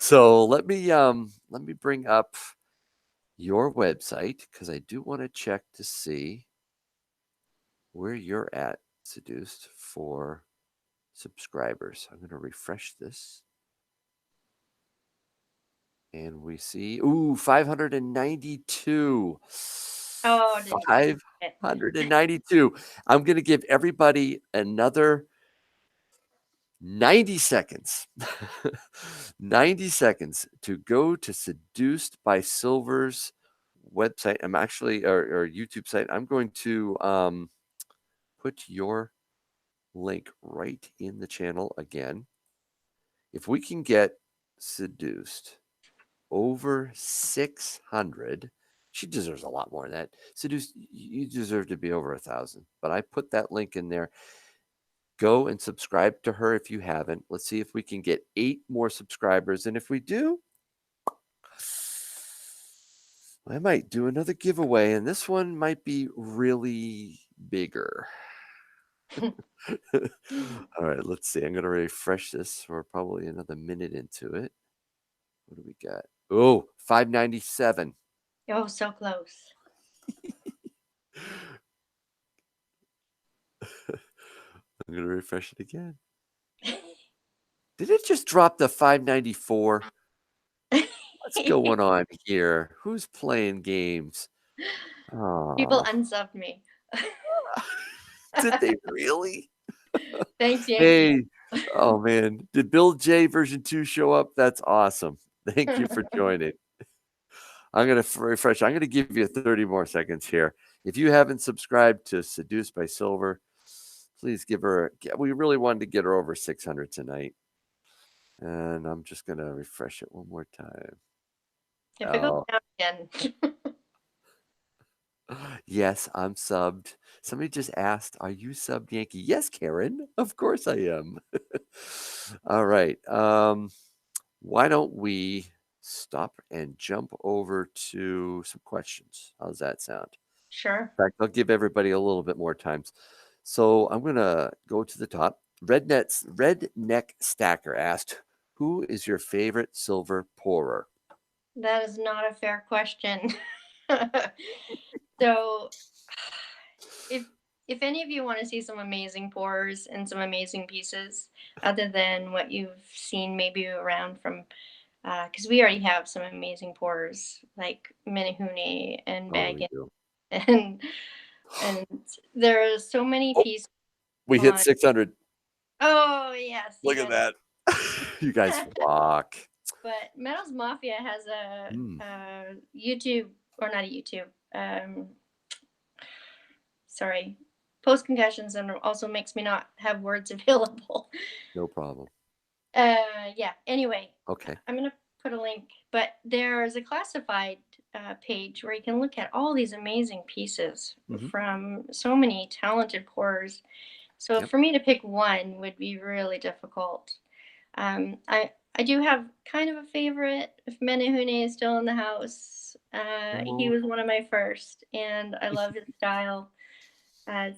Speaker 1: So let me bring up your website because I do want to check to see where you're at, Seduced, for subscribers. I'm going to refresh this. And we see, ooh, 592.
Speaker 2: Oh, did you see it?
Speaker 1: 592. I'm going to give everybody another 90 seconds. 90 seconds to go to Seduced by Silver's website. I'm actually, or YouTube site. I'm going to put your link right in the channel again. If we can get Seduced over 600, she deserves a lot more than that. Seduced, you deserve to be over 1,000. But I put that link in there. Go and subscribe to her if you haven't. Let's see if we can get 8 more subscribers. And if we do, I might do another giveaway. And this one might be really bigger. All right, let's see. I'm going to refresh this. We're probably another minute into it. What do we got? Oh, 597.
Speaker 2: Oh, so close.
Speaker 1: I'm going to refresh it again. Did it just drop to 594? What's going on here? Who's playing games?
Speaker 2: People
Speaker 1: Oh,
Speaker 2: unsubbed me.
Speaker 1: Did they really?
Speaker 2: Thanks, Yankee.
Speaker 1: Hey, oh man, did Bill J version 2 show up? That's awesome. Thank you for joining. I'm gonna refresh. I'm gonna give you 30 more seconds here. If you haven't subscribed to Seduced by Silver, please give her. We really wanted to get her over 600 tonight, and I'm just gonna refresh it one more time.
Speaker 2: If it goes
Speaker 1: Oh,
Speaker 2: down again.
Speaker 1: yes, I'm subbed. Somebody just asked, "Are you subbed, Yankee?" Yes, Karen. Of course I am. All right. Why don't we stop and jump over to some questions? How's that sound?
Speaker 2: Sure.
Speaker 1: In fact, I'll give everybody a little bit more time. So I'm gonna go to the top. Redneck Stacker asked, "Who is your favorite silver pourer?"
Speaker 2: That is not a fair question. So, if if any of you want to see some amazing pours and some amazing pieces, other than what you've seen maybe around from, because we already have some amazing pours like Minihune and
Speaker 1: Oh, we
Speaker 2: Baggin,
Speaker 1: do.
Speaker 2: and and there are so many
Speaker 1: Oh,
Speaker 2: pieces
Speaker 1: we hit
Speaker 2: on.
Speaker 1: 600.
Speaker 2: Oh yes, you
Speaker 1: Look at
Speaker 2: guys.
Speaker 1: that. You guys rock.
Speaker 2: But Metals Mafia has
Speaker 1: Mm,
Speaker 2: a YouTube, or not a YouTube. Sorry, post concussions, and also makes me not have words available.
Speaker 1: no problem.
Speaker 2: Yeah. Anyway,
Speaker 1: Okay.
Speaker 2: I'm gonna put a link, but there's a classified page where you can look at all these amazing pieces
Speaker 1: Hmm.
Speaker 2: from so many talented pourers. So
Speaker 1: Yep.
Speaker 2: for me to pick one would be really difficult. I do have kind of a favorite. If Menehune is still in the house, he
Speaker 1: Oh,
Speaker 2: was one of my first, and I love his style.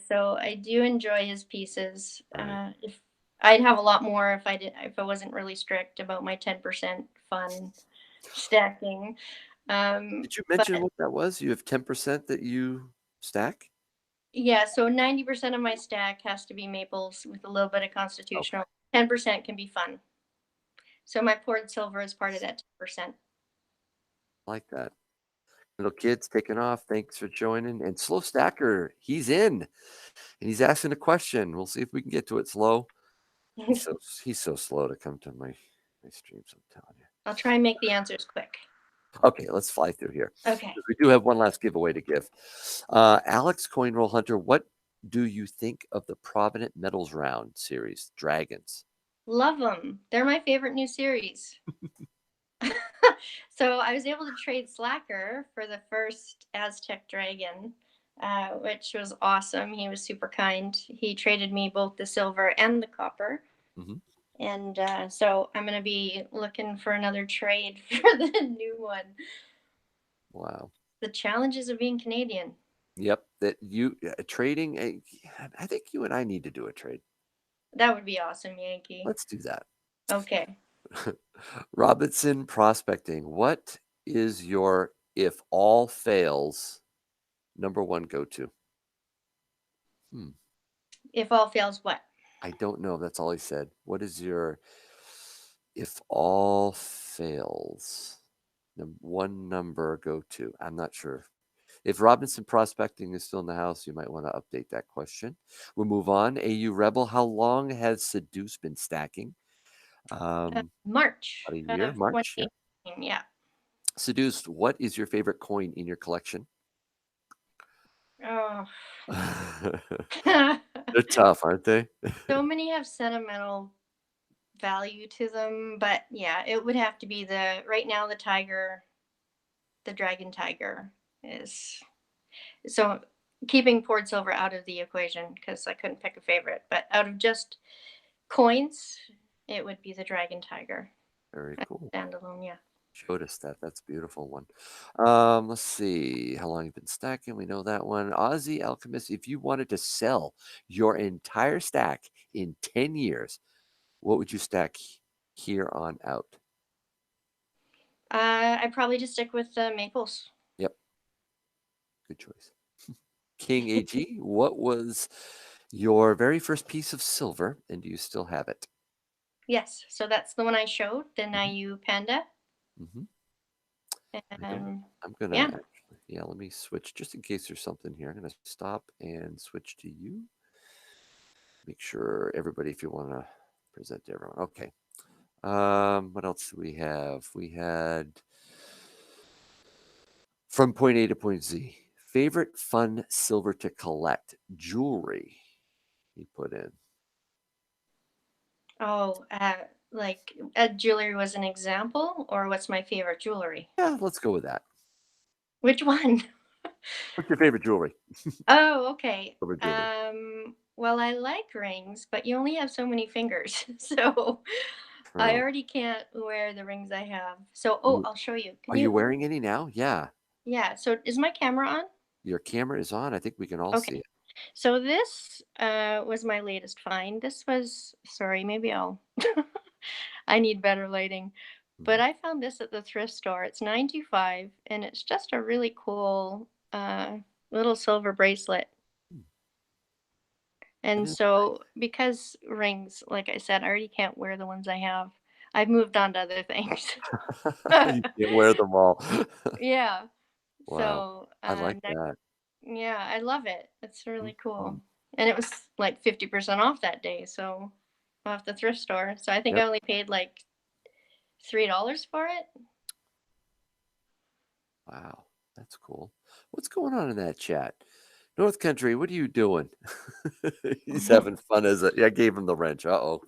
Speaker 2: So I do enjoy his pieces.
Speaker 1: all right.
Speaker 2: If I'd have a lot more if I wasn't really strict about my 10% fun stacking.
Speaker 1: Did you
Speaker 2: But
Speaker 1: mention what that was? You have 10% that you stack?
Speaker 2: yeah, so 90% of my stack has to be maples with a little bit of
Speaker 1: Okay.
Speaker 2: constitutional. 10% can be fun. So my poured silver is part of that 10%.
Speaker 1: I like that. Little kids taking off. Thanks for joining. And Slow Stacker, he's in and he's asking a question. We'll see if we can get to it slow. He's so slow to come to my streams, I'm telling you.
Speaker 2: I'll try and make the answers quick.
Speaker 1: Okay, let's fly through here.
Speaker 2: Okay.
Speaker 1: We do have one last giveaway to give. Alex Coin Roll Hunter, what do you think of the Provident Metals Round series, Dragons?
Speaker 2: Love them. They're my favorite new series. So I was able to trade Slacker for the first Aztec Dragon, which was awesome. He was super kind. He traded me both the silver and the copper.
Speaker 1: Hmm.
Speaker 2: And so I'm going to be looking for another trade for the new one.
Speaker 1: Wow.
Speaker 2: The challenges of being Canadian.
Speaker 1: Yep. That you trading. I think you and I need to do a trade.
Speaker 2: That would be awesome, Yankee.
Speaker 1: Let's do that.
Speaker 2: Okay.
Speaker 1: Robinson Prospecting. What is your if all fails number one go to? Hmm.
Speaker 2: If all fails, what?
Speaker 1: I don't know. That's all he said. What is your if all fails? One number go to. I'm not sure. If Robinson Prospecting is still in the house, you might want to update that question. We'll move on. AU Rebel, how long has Seduce been stacking?
Speaker 2: March
Speaker 1: About a year,
Speaker 2: of
Speaker 1: March. Yeah.
Speaker 2: 2018. Yeah.
Speaker 1: Seduced, what is your favorite coin in your collection?
Speaker 2: Oh.
Speaker 1: They're tough, aren't they?
Speaker 2: So many have sentimental value to them, but yeah, it would have to be the right now the tiger, the dragon tiger is so keeping poured silver out of the equation because I couldn't pick a favorite, but out of just coins, it would be the dragon tiger.
Speaker 1: Very cool.
Speaker 2: Standalone, yeah.
Speaker 1: Showed us that. That's a beautiful one. Let's see. How long you've been stacking? We know that one. Aussie Alchemist, if you wanted to sell your entire stack in 10 years, what would you stack here on out?
Speaker 2: I'd probably just stick with the maples.
Speaker 1: Yep, good choice. King AG, what was your very first piece of silver, and do you still have it?
Speaker 2: Yes, so that's the one I showed, the
Speaker 1: Hmm.
Speaker 2: Nayu Panda.
Speaker 1: Hmm. I don't.
Speaker 2: And
Speaker 1: I'm gonna
Speaker 2: yeah,
Speaker 1: actually. Yeah, let me switch just in case there's something here. I'm going to stop and switch to you. Make sure everybody, if you want to present to everyone. Okay. What else do we have? We had from point A to point Z. Favorite fun silver to collect jewelry. He put in.
Speaker 2: Oh, like jewelry was an example, or what's my favorite jewelry?
Speaker 1: Yeah, let's go with that.
Speaker 2: Which one?
Speaker 1: What's your favorite jewelry?
Speaker 2: Oh, okay.
Speaker 1: Silver jewelry.
Speaker 2: Well, I like rings, but you only have so many fingers. So I
Speaker 1: True.
Speaker 2: already can't wear the rings I have. So, oh,
Speaker 1: You
Speaker 2: I'll show you. Can
Speaker 1: are you
Speaker 2: you?
Speaker 1: wearing any now? Yeah.
Speaker 2: Yeah. So is my camera on?
Speaker 1: Your camera is on. I think we can all see
Speaker 2: Okay.
Speaker 1: it.
Speaker 2: So this was my latest find. This was, sorry, maybe I'll, I need better lighting. But
Speaker 1: Mhm.
Speaker 2: I found this at the thrift store. It's 95 and it's just a really cool little silver bracelet.
Speaker 1: Hmm, that
Speaker 2: And
Speaker 1: is
Speaker 2: so because rings, like I said, I already can't wear the ones I have. I've moved on to other things.
Speaker 1: nice. You can't wear them all.
Speaker 2: Yeah.
Speaker 1: Wow.
Speaker 2: So
Speaker 1: I like that.
Speaker 2: yeah, I love it. It's really
Speaker 1: Mhm.
Speaker 2: cool. And it was like 50% off that day, so off the thrift store. So I think I
Speaker 1: Yep.
Speaker 2: only paid like $3 for it.
Speaker 1: Wow. That's cool. What's going on in that chat? North Country, what are you doing? He's having fun as a I gave him the wrench. Uh-oh.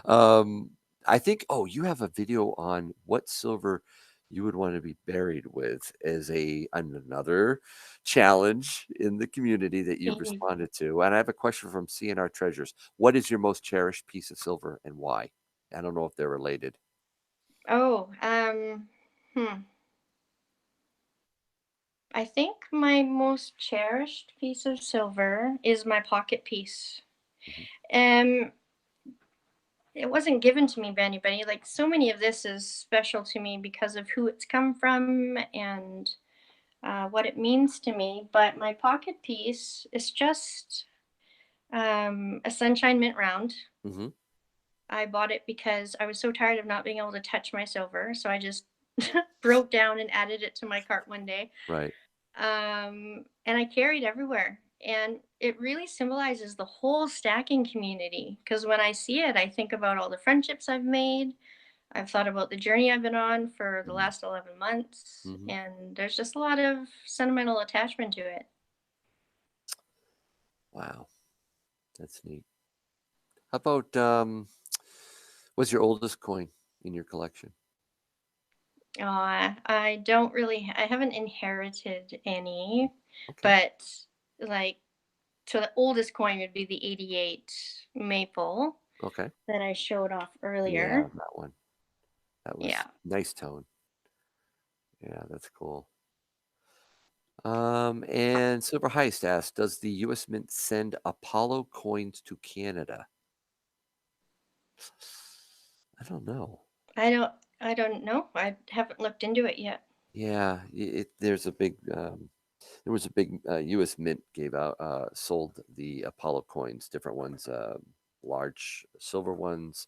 Speaker 1: Um, I think you have a video on what silver you would want to be buried with as another challenge in the community that you've responded to. And I have a question from CNR Treasures. What is your most cherished piece of silver and why? I don't know if they're related.
Speaker 2: Oh, I think my most cherished piece of silver is my pocket piece.
Speaker 1: Mhm.
Speaker 2: Um, it wasn't given to me by anybody. Like so many of this is special to me because of who it's come from and what it means to me. But my pocket piece is just a sunshine mint round.
Speaker 1: Mhm.
Speaker 2: I bought it because I was so tired of not being able to touch my silver, so I just broke down and added it to my cart one day.
Speaker 1: Right.
Speaker 2: And I carried everywhere. And it really symbolizes the whole stacking community because when I see it, I think about all the friendships I've made. I've thought about the journey I've been on for the
Speaker 1: Mhm.
Speaker 2: last 11 months,
Speaker 1: Mhm.
Speaker 2: and there's just a lot of sentimental attachment to it.
Speaker 1: Wow. That's neat. How about what's your oldest coin in your collection?
Speaker 2: I don't really, I haven't inherited any,
Speaker 1: Okay.
Speaker 2: but like, so the oldest coin would be the 88 maple
Speaker 1: Okay.
Speaker 2: that I showed off
Speaker 1: Yeah,
Speaker 2: earlier.
Speaker 1: that one. That was
Speaker 2: Yeah.
Speaker 1: nice tone. Yeah, that's cool. And Silver Heist asks, does the US Mint send Apollo coins to Canada? I don't know.
Speaker 2: I don't, I don't know. I haven't looked into it yet.
Speaker 1: Yeah, there's a big there was a big US Mint gave out sold the Apollo coins, different ones, large silver ones,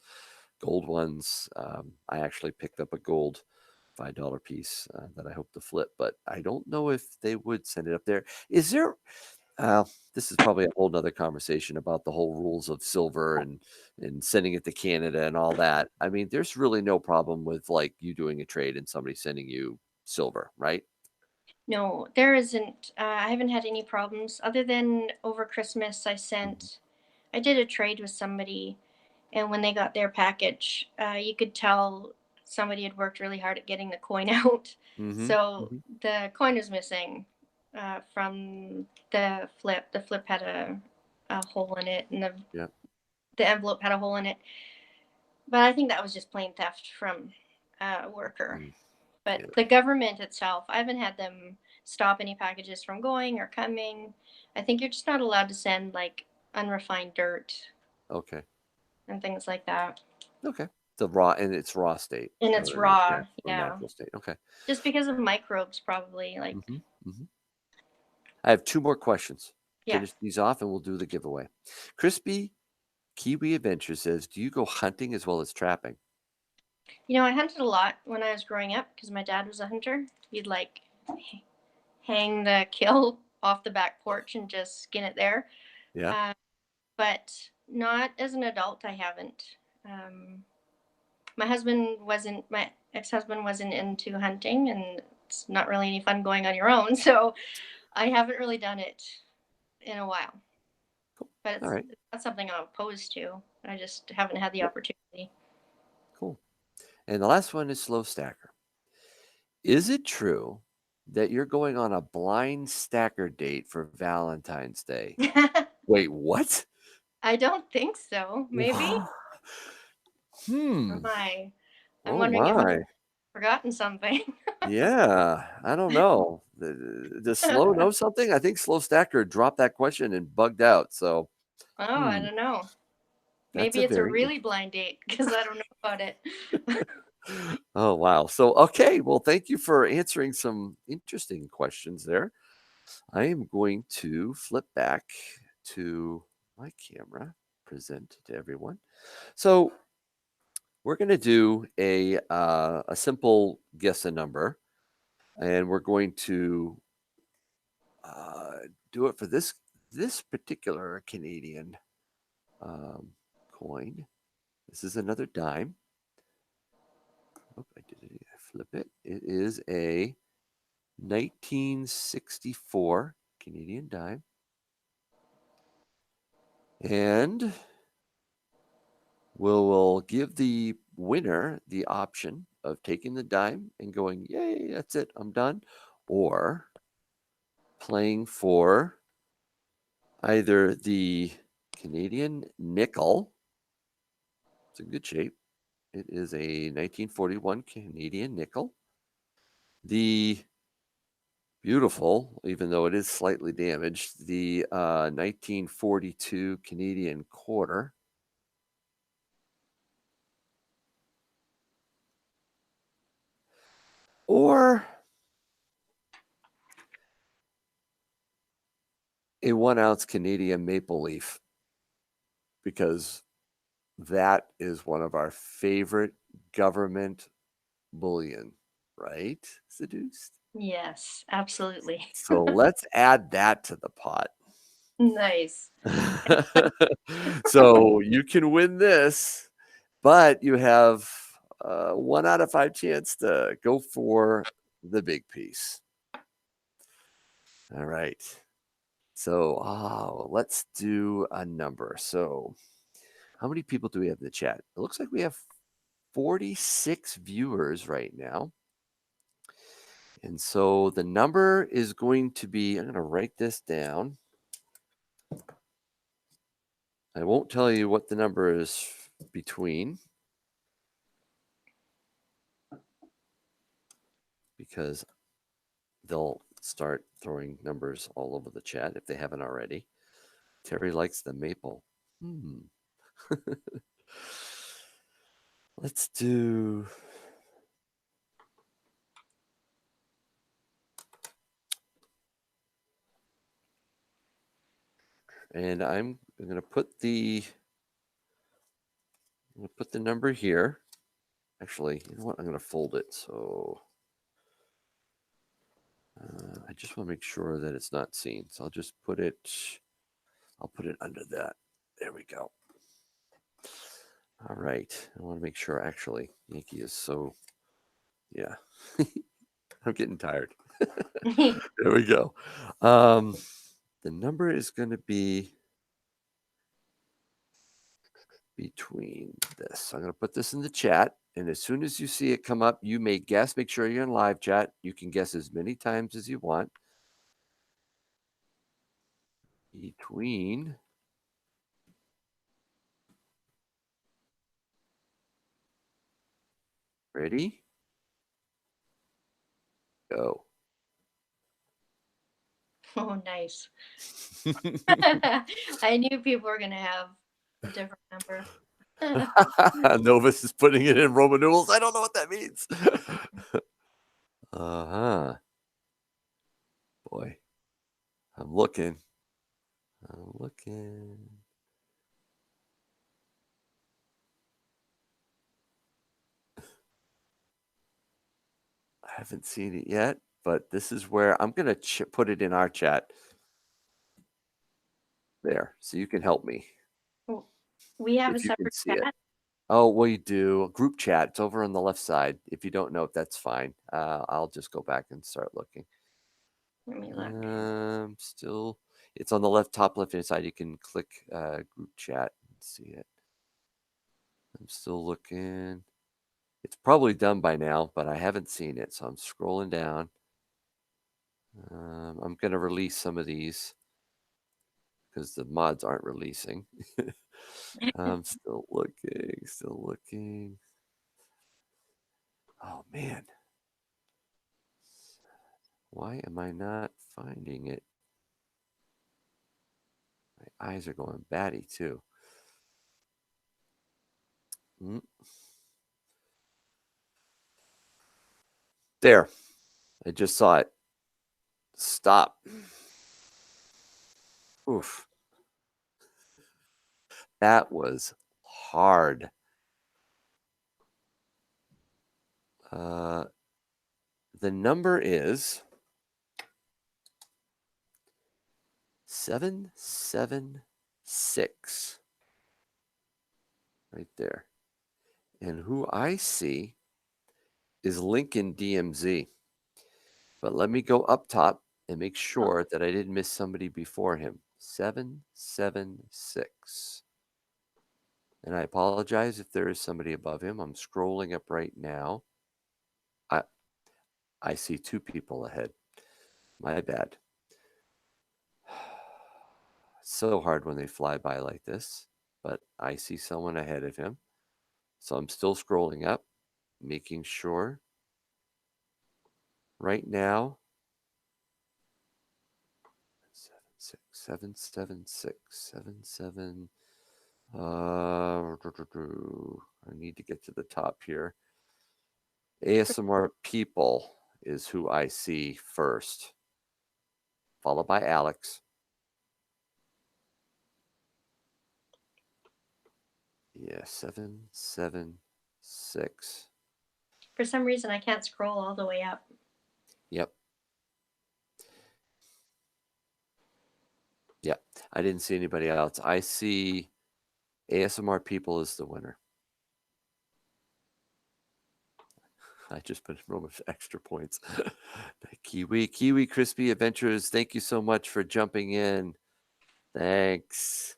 Speaker 1: gold ones. I actually picked up a gold $5 piece that I hope to flip, but I don't know if they would send it up there. Is there this is probably a whole nother conversation about the whole rules of silver and sending it to Canada and all that. I mean, there's really no problem with like you doing a trade and somebody sending you silver, right?
Speaker 2: No, there isn't. I haven't had any problems other than over Christmas.
Speaker 1: Mhm.
Speaker 2: I did a trade with somebody, and when they got their package, you could tell somebody had worked really hard at getting the coin out.
Speaker 1: Mhm.
Speaker 2: So
Speaker 1: Mhm.
Speaker 2: the coin was missing from the flip. The flip had a hole in it, and
Speaker 1: Yeah.
Speaker 2: the envelope had a hole in it. But I think that was just plain theft from a worker.
Speaker 1: Mm.
Speaker 2: But
Speaker 1: Yeah.
Speaker 2: the government itself, I haven't had them stop any packages from going or coming. I think you're just not allowed to send like unrefined dirt
Speaker 1: Okay.
Speaker 2: and things like that.
Speaker 1: Okay. The raw and it's raw state
Speaker 2: And
Speaker 1: or
Speaker 2: it's raw,
Speaker 1: or
Speaker 2: yeah.
Speaker 1: natural state. Okay.
Speaker 2: Just because of microbes, probably. Like,
Speaker 1: Mhm. Mhm. I have two more questions.
Speaker 2: yeah.
Speaker 1: Finish these off and we'll do the giveaway. Crispy Kiwi Adventure says, "Do you go hunting as well as trapping?"
Speaker 2: You know, I hunted a lot when I was growing up because my dad was a hunter. He'd like hang the kill off the back porch and just skin it there.
Speaker 1: Yeah.
Speaker 2: Uh, but not as an adult, I haven't. Um, my ex-husband wasn't into hunting, and it's not really any fun going on your own. So I haven't really done it in a while.
Speaker 1: Cool.
Speaker 2: But
Speaker 1: All
Speaker 2: it's
Speaker 1: right.
Speaker 2: not something I'm opposed to. I just haven't had the
Speaker 1: Yep.
Speaker 2: opportunity.
Speaker 1: Cool. And the last one is slow stacker. Is it true that you're going on a blind stacker date for Valentine's Day? Wait, what?
Speaker 2: I don't think so. Maybe. Oh
Speaker 1: Hmm.
Speaker 2: my. I'm
Speaker 1: Oh
Speaker 2: wondering if I've
Speaker 1: my.
Speaker 2: forgotten something.
Speaker 1: Yeah. I don't know. Does Slow know something? I think Slow Stacker dropped that question and bugged out. So,
Speaker 2: Oh, I
Speaker 1: hmm,
Speaker 2: don't know.
Speaker 1: that's
Speaker 2: Maybe
Speaker 1: a
Speaker 2: it's a
Speaker 1: very
Speaker 2: really blind date because I don't know about it.
Speaker 1: Oh, wow. So, okay. Well, thank you for answering some interesting questions there. I am going to flip back to my camera, present to everyone. So, we're going to do a simple guess a number, and we're going to uh, do it for this particular Canadian um, coin. This is another dime. Oh, I did it. Flip it. It is a 1964 Canadian dime. And we'll give the winner the option of taking the dime and going, yay, that's it, I'm done, or playing for either the Canadian nickel. It's in good shape. It is a 1941 Canadian nickel. The beautiful, even though it is slightly damaged, the 1942 Canadian quarter. Or a 1 ounce Canadian maple leaf, because that is one of our favorite government bullion, right? Seduced.
Speaker 2: Yes, absolutely.
Speaker 1: So let's add that to the pot.
Speaker 2: Nice.
Speaker 1: So you can win this, but you have 1 out of 5 chance to go for the big piece. All right. So let's do a number. So how many people do we have in the chat? It looks like we have 46 viewers right now. And so the number is going to be, I'm going to write this down. I won't tell you what the number is between, because they'll start throwing numbers all over the chat if they haven't already. Terry likes the maple. Let's do. And I'm going to put the number here. Actually, you know what? I'm going to fold it. So I just want to make sure that it's not seen. So I'll just put it. I'll put it under that. There we go. All right. I want to make sure. Actually, Yankee is so. Yeah. I'm getting tired. There we go. The number is going to be between this. I'm going to put this in the chat. And as soon as you see it come up, you may guess. Make sure you're in live chat. You can guess as many times as you want. Between. Ready? Go.
Speaker 2: Oh, nice. I knew people were going to have a different number.
Speaker 1: Novus is putting it in Roman numerals. I don't know what that means. Uh-huh. Boy, I'm looking. I'm looking. I haven't seen it yet. but this is where I'm going to put it in our chat. There, so you can help me.
Speaker 2: Oh, we have a
Speaker 1: If you can
Speaker 2: separate
Speaker 1: see it.
Speaker 2: chat.
Speaker 1: Oh, well, you do. Group chat. It's over on the left side. If you don't know, that's fine. I'll just go back and start looking.
Speaker 2: Let me look.
Speaker 1: Still, it's on the top left-hand side. You can click group chat and see it. I'm still looking. It's probably done by now, but I haven't seen it, so I'm scrolling down. I'm going to release some of these because the mods aren't releasing. I'm still looking. Oh, man. Why am I not finding it? My eyes are going batty, too. There. I just saw it. Stop. Oof. That was hard. The number is 776. Right there. And who I see is Lincoln DMZ. But let me go up top and make sure that I didn't miss somebody before him. 776. And I apologize if there is somebody above him. I'm scrolling up right now. I see two people ahead. My bad. So hard when they fly by like this, but I see someone ahead of him. So I'm still scrolling up, making sure. Right now, 777. I need to get to the top here. ASMR people is who I see first, followed by Alex. Yeah, 776.
Speaker 2: For some reason, I can't scroll all the way up.
Speaker 1: Yep. Yeah, I didn't see anybody else. I see ASMR people is the winner. I just put a moment of extra points. Kiwi Crispy Adventures, thank you so much for jumping in. Thanks.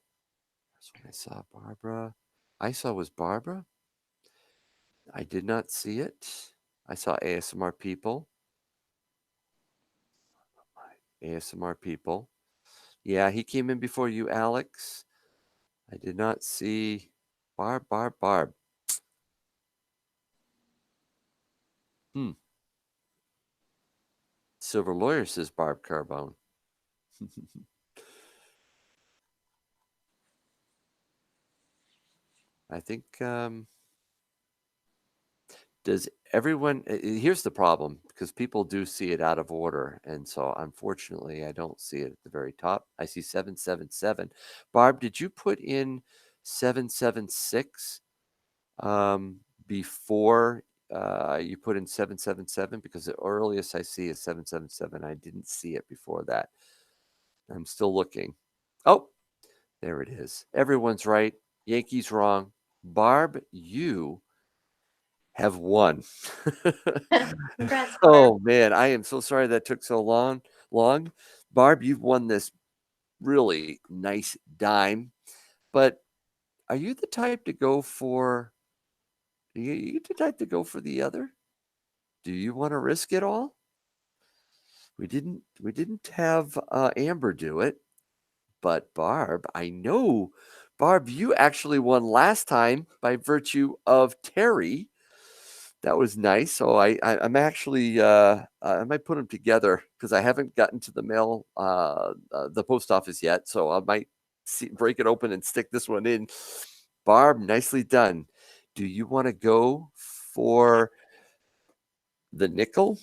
Speaker 1: That's when I saw Barbara. I saw was Barbara. I did not see it. I saw ASMR people. ASMR people. Yeah, he came in before you, Alex. I did not see Barb. Silver Lawyer says Barb Carbone. I think, does everyone, here's the problem, because people do see it out of order. And so unfortunately, I don't see it at the very top. I see 777. Barb, did you put in 776 before you put in 777? Because the earliest I see is 777. I didn't see it before that. I'm still looking. Oh, there it is. Everyone's right. Yankee's wrong. Barb, you have won.
Speaker 2: Congrats, Barb.
Speaker 1: Oh man, I am so sorry that took so long. Barb, you've won this really nice dime. But are you the type to go for you the type to go for the other? Do you want to risk it all? We didn't have Amber do it, but Barb, I know Barb, you actually won last time by virtue of Terry. That was nice. So I'm actually I might put them together because I haven't gotten to the mail the post office yet. So I might break it open and stick this one in. Barb, nicely done. Do you want to go for the nickel,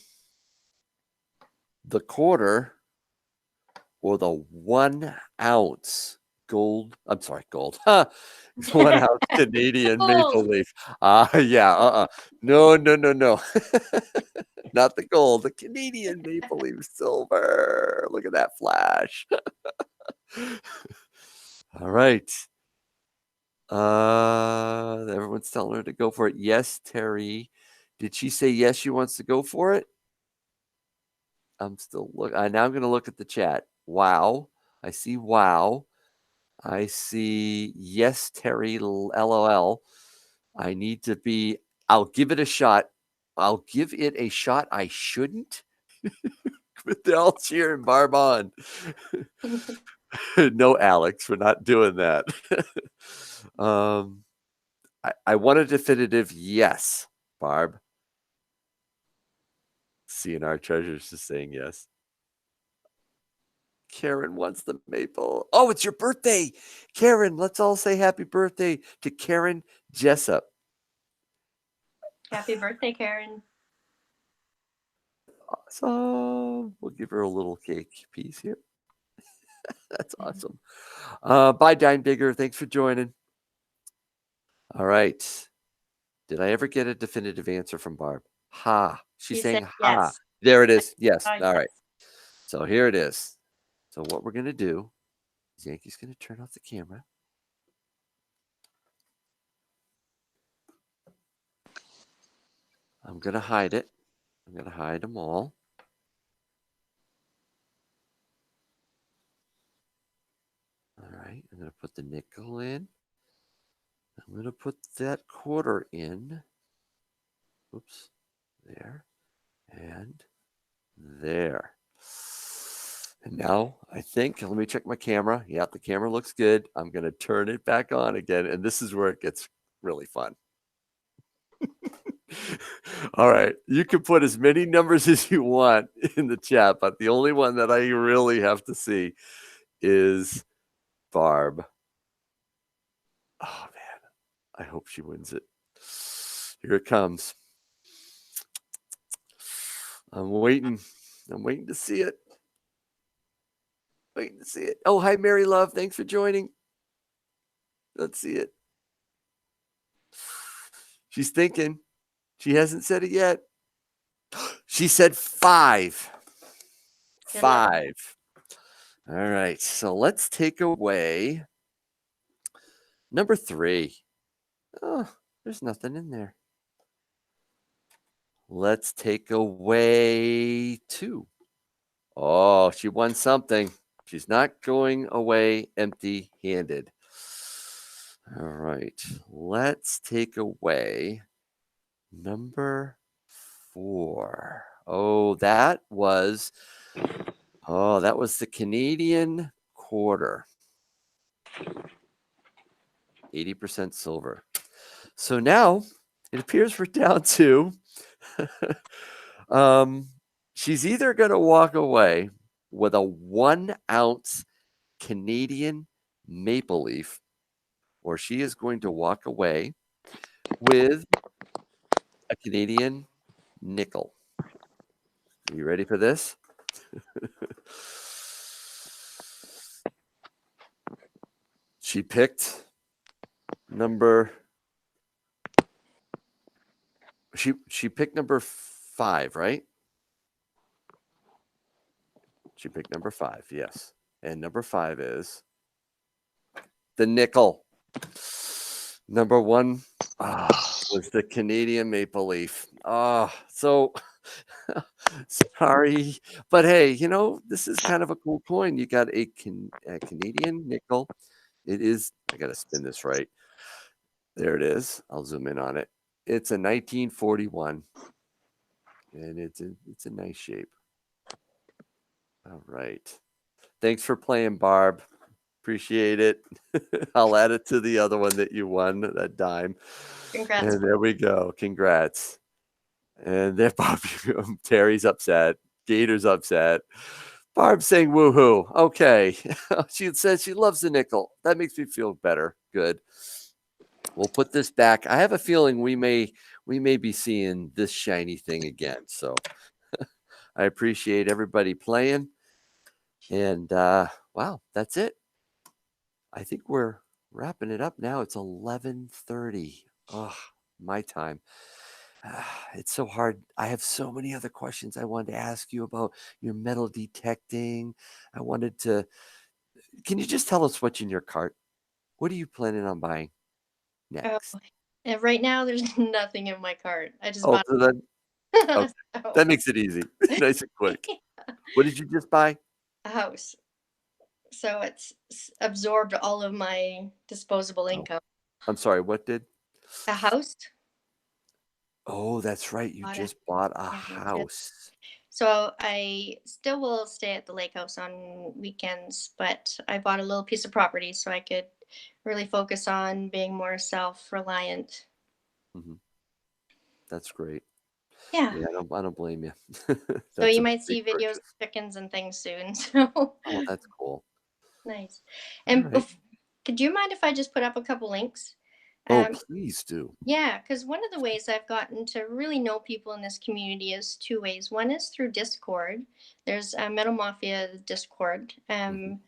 Speaker 1: the quarter, or the 1 ounce gold? I'm sorry, gold. 1 ounce Canadian maple leaf. Yeah. No. not the gold, the Canadian maple leaf silver. Look at that flash. All right. Everyone's telling her to go for it. Yes, Terry. Did she say yes, she wants to go for it? I'm still now I'm going to look at the chat. Wow. I see wow. I see yes, Terry, LOL. I need to be, I'll give it a shot. I'll give it a shot. I shouldn't. But they're all cheering Barb on. No, Alex, we're not doing that. I want a definitive yes, Barb. CNR Treasures is saying yes. Karen wants the maple. Oh, it's your birthday. Karen, let's all say happy birthday to Karen Jessup.
Speaker 2: Happy birthday, Karen.
Speaker 1: Awesome. We'll give her a little cake piece here. That's awesome. Bye, Dime Digger. Thanks for joining. All right. Did I ever get a definitive answer from Barb? Ha. She's saying ha.
Speaker 2: Yes.
Speaker 1: There it is. Yes. All
Speaker 2: yes.
Speaker 1: right. So here it is. So what we're going to do is Yankee's going to turn off the camera. I'm going to hide it. I'm going to hide them all. All right. I'm going to put the nickel in. I'm going to put that quarter in. Oops. There. And there. And now I think, let me check my camera. Yeah, the camera looks good. I'm going to turn it back on again. And this is where it gets really fun. All right. You can put as many numbers as you want in the chat, but the only one that I really have to see is Barb. Oh, man. I hope she wins it. Here it comes. I'm waiting. I'm waiting to see it. Waiting to see it. Oh, hi, Mary Love. Thanks for joining. Let's see it. She's thinking. She hasn't said it yet. She said 5. 5. All right. So let's take away number 3. Oh, there's nothing in there. Let's take away 2. Oh, she won something. She's not going away empty-handed. All right. Let's take away number 4. Oh, that was the Canadian quarter. 80% silver. So now it appears we're down to she's either going to walk away with a 1 ounce Canadian maple leaf, or she is going to walk away with a Canadian nickel. Are you ready for this? She picked number. She picked number 5, right? She picked number 5, yes. And number 5 is the nickel. Number 1 was the Canadian maple leaf. So sorry. But hey, this is kind of a cool coin. You got a Canadian nickel. It is, I got to spin this right. There it is. I'll zoom in on it. It's a 1941. And it's a nice shape. All right. Thanks for playing, Barb. Appreciate it. I'll add it to the other one that you won, that dime.
Speaker 2: Congrats.
Speaker 1: And there we go. Congrats. And there, Barb, Terry's upset. Gator's upset. Barb's saying woohoo. Okay. She says she loves the nickel. That makes me feel better. Good. We'll put this back. I have a feeling we may be seeing this shiny thing again. So I appreciate everybody playing. And wow, that's it. I think we're wrapping it up now. It's 11:30. Oh, my time. It's so hard. I have so many other questions I wanted to ask you about your metal detecting. I wanted to Can you just tell us what's in your cart? What are you planning on buying
Speaker 2: Oh,
Speaker 1: next?
Speaker 2: and right now there's nothing in my cart. I just
Speaker 1: Oh,
Speaker 2: bought
Speaker 1: so then okay,
Speaker 2: so
Speaker 1: that makes it easy. Nice and quick. What did you just buy?
Speaker 2: a house. So it's absorbed all of my disposable
Speaker 1: Oh,
Speaker 2: income.
Speaker 1: I'm sorry, what did?
Speaker 2: A house?
Speaker 1: Oh, that's right, you
Speaker 2: Bought a
Speaker 1: just bought a
Speaker 2: yeah, I just
Speaker 1: house.
Speaker 2: so I still will stay at the lake house on weekends, but I bought a little piece of property so I could really focus on being more self-reliant.
Speaker 1: Mhm, that's great.
Speaker 2: Yeah.
Speaker 1: Yeah, I don't blame you.
Speaker 2: So
Speaker 1: That's
Speaker 2: you
Speaker 1: a
Speaker 2: might
Speaker 1: big
Speaker 2: see videos of
Speaker 1: purchase.
Speaker 2: chickens and things soon. So
Speaker 1: Oh, that's cool.
Speaker 2: nice. And
Speaker 1: Alright.
Speaker 2: could you mind if I just put up a couple links?
Speaker 1: Oh,
Speaker 2: Um,
Speaker 1: please do.
Speaker 2: yeah, because one of the ways I've gotten to really know people in this community is two ways. One is through Discord. There's a Metal Mafia Discord.
Speaker 1: Mhm.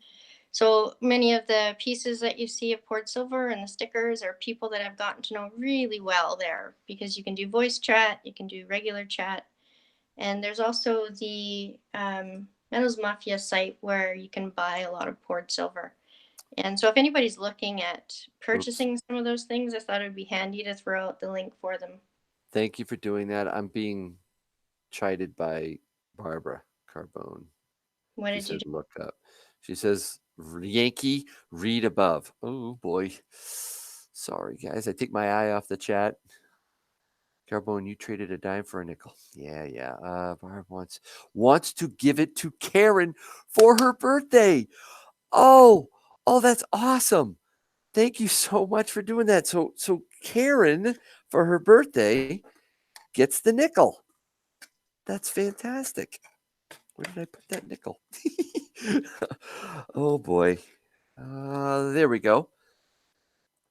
Speaker 2: So many of the pieces that you see of poured silver and the stickers are people that I've gotten to know really well there because you can do voice chat, you can do regular chat, and there's also the Metals Mafia site where you can buy a lot of poured silver. And so if anybody's looking at
Speaker 1: Oops.
Speaker 2: purchasing some of those things, I thought it would be handy to throw out the link for them.
Speaker 1: Thank you for doing that. I'm being chided by Barbara Carbone.
Speaker 2: What
Speaker 1: She
Speaker 2: did you
Speaker 1: said,
Speaker 2: do?
Speaker 1: "Look up." She says, Yankee, read above." Oh boy. Sorry, guys. I take my eye off the chat. Carbone, you traded a dime for a nickel. Yeah, yeah. Barb wants to give it to Karen for her birthday. Oh, oh, that's awesome. Thank you so much for doing that. So Karen, for her birthday, gets the nickel. That's fantastic. Where did I put that nickel? Oh boy. There we go.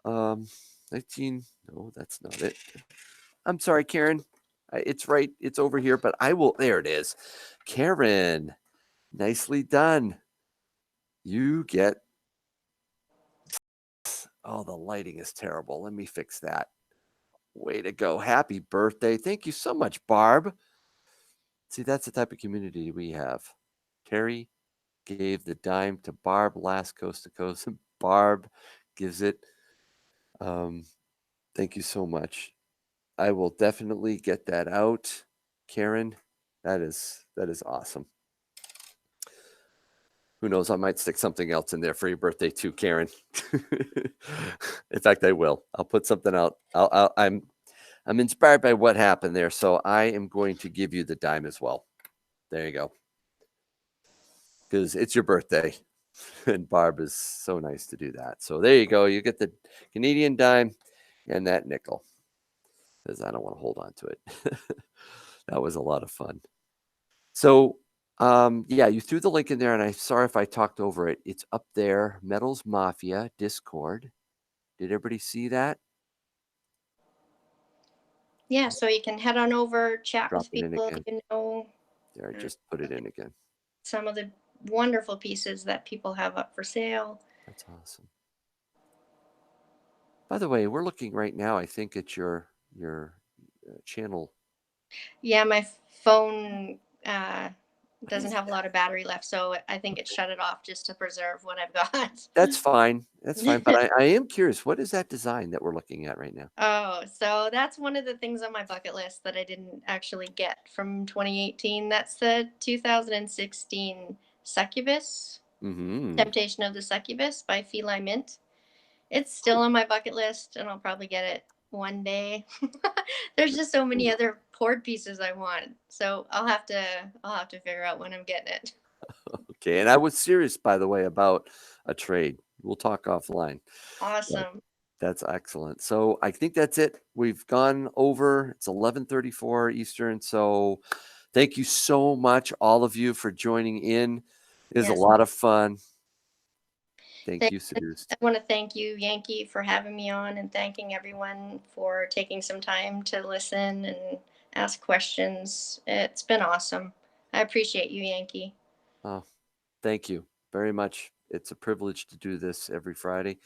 Speaker 1: 19. No, that's not it. I'm sorry, Karen. It's right. It's over here, but I will. There it is. Karen, nicely done. You get. Oh, the lighting is terrible. Let me fix that. Way to go. Happy birthday. Thank you so much, Barb. See, that's the type of community we have. Terry gave the dime to Barb last coast to coast. Barb gives it. Um, thank you so much. I will definitely get that out, Karen. That is awesome. Who knows? I might stick something else in there for your birthday too, Karen. In fact, I will. I'll put something out. I'm inspired by what happened there, so I am going to give you the dime as well. There you go, because it's your birthday, and Barb is so nice to do that. So there you go. You get the Canadian dime and that nickel, because I don't want to hold on to it. That was a lot of fun. So, yeah, you threw the link in there, and I'm sorry if I talked over it. It's up there, Metals Mafia Discord. Did everybody see that?
Speaker 2: Yeah, so you can head on over, chat
Speaker 1: Drop
Speaker 2: with
Speaker 1: it in
Speaker 2: people
Speaker 1: again.
Speaker 2: you know,
Speaker 1: There, I
Speaker 2: uh,
Speaker 1: just put it in again.
Speaker 2: some of the wonderful pieces that people have up for sale.
Speaker 1: That's awesome. By the way, we're looking right now, I think, at your channel.
Speaker 2: Yeah, my phone
Speaker 1: What
Speaker 2: doesn't
Speaker 1: is
Speaker 2: have a
Speaker 1: that?
Speaker 2: lot of battery left, so I think it
Speaker 1: Okay.
Speaker 2: shut it off just to preserve what I've got.
Speaker 1: That's fine. That's fine. But I am curious. What is that design that we're looking at right now?
Speaker 2: Oh, so that's one of the things on my bucket list that I didn't actually get from 2018. That's the 2016 Succubus,
Speaker 1: Mm-hmm.
Speaker 2: Temptation of the Succubus by Feline Mint. It's still on my bucket list, and I'll probably get it one day. There's just so many other poured pieces I want, so I'll have to figure out when I'm getting it.
Speaker 1: Okay. And I was serious, by the way, about a trade. We'll talk offline. But
Speaker 2: Awesome.
Speaker 1: that's excellent. So I think that's it. We've gone over. It's 11:34 Eastern. So thank you so much, all of you, for joining in. It was a
Speaker 2: Yes.
Speaker 1: lot of fun. Thank
Speaker 2: Thank-
Speaker 1: you,
Speaker 2: I
Speaker 1: Seduced.
Speaker 2: want to thank you, Yankee, for having me on, and thanking everyone for taking some time to listen and ask questions. It's been awesome. I appreciate you, Yankee.
Speaker 1: Oh, thank you very much. It's a privilege to do this every Friday.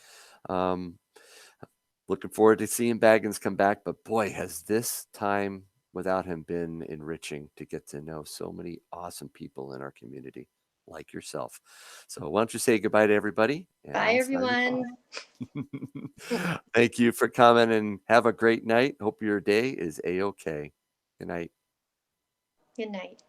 Speaker 1: Um, Looking forward to seeing Baggins come back. But boy, has this time without him been enriching to get to know so many awesome people in our community like yourself. So why don't you say goodbye to everybody and
Speaker 2: Bye,
Speaker 1: I'll sign us
Speaker 2: everyone.
Speaker 1: off. Thank you for coming and have a great night. Hope your day is a-okay. Good night.
Speaker 2: Good night.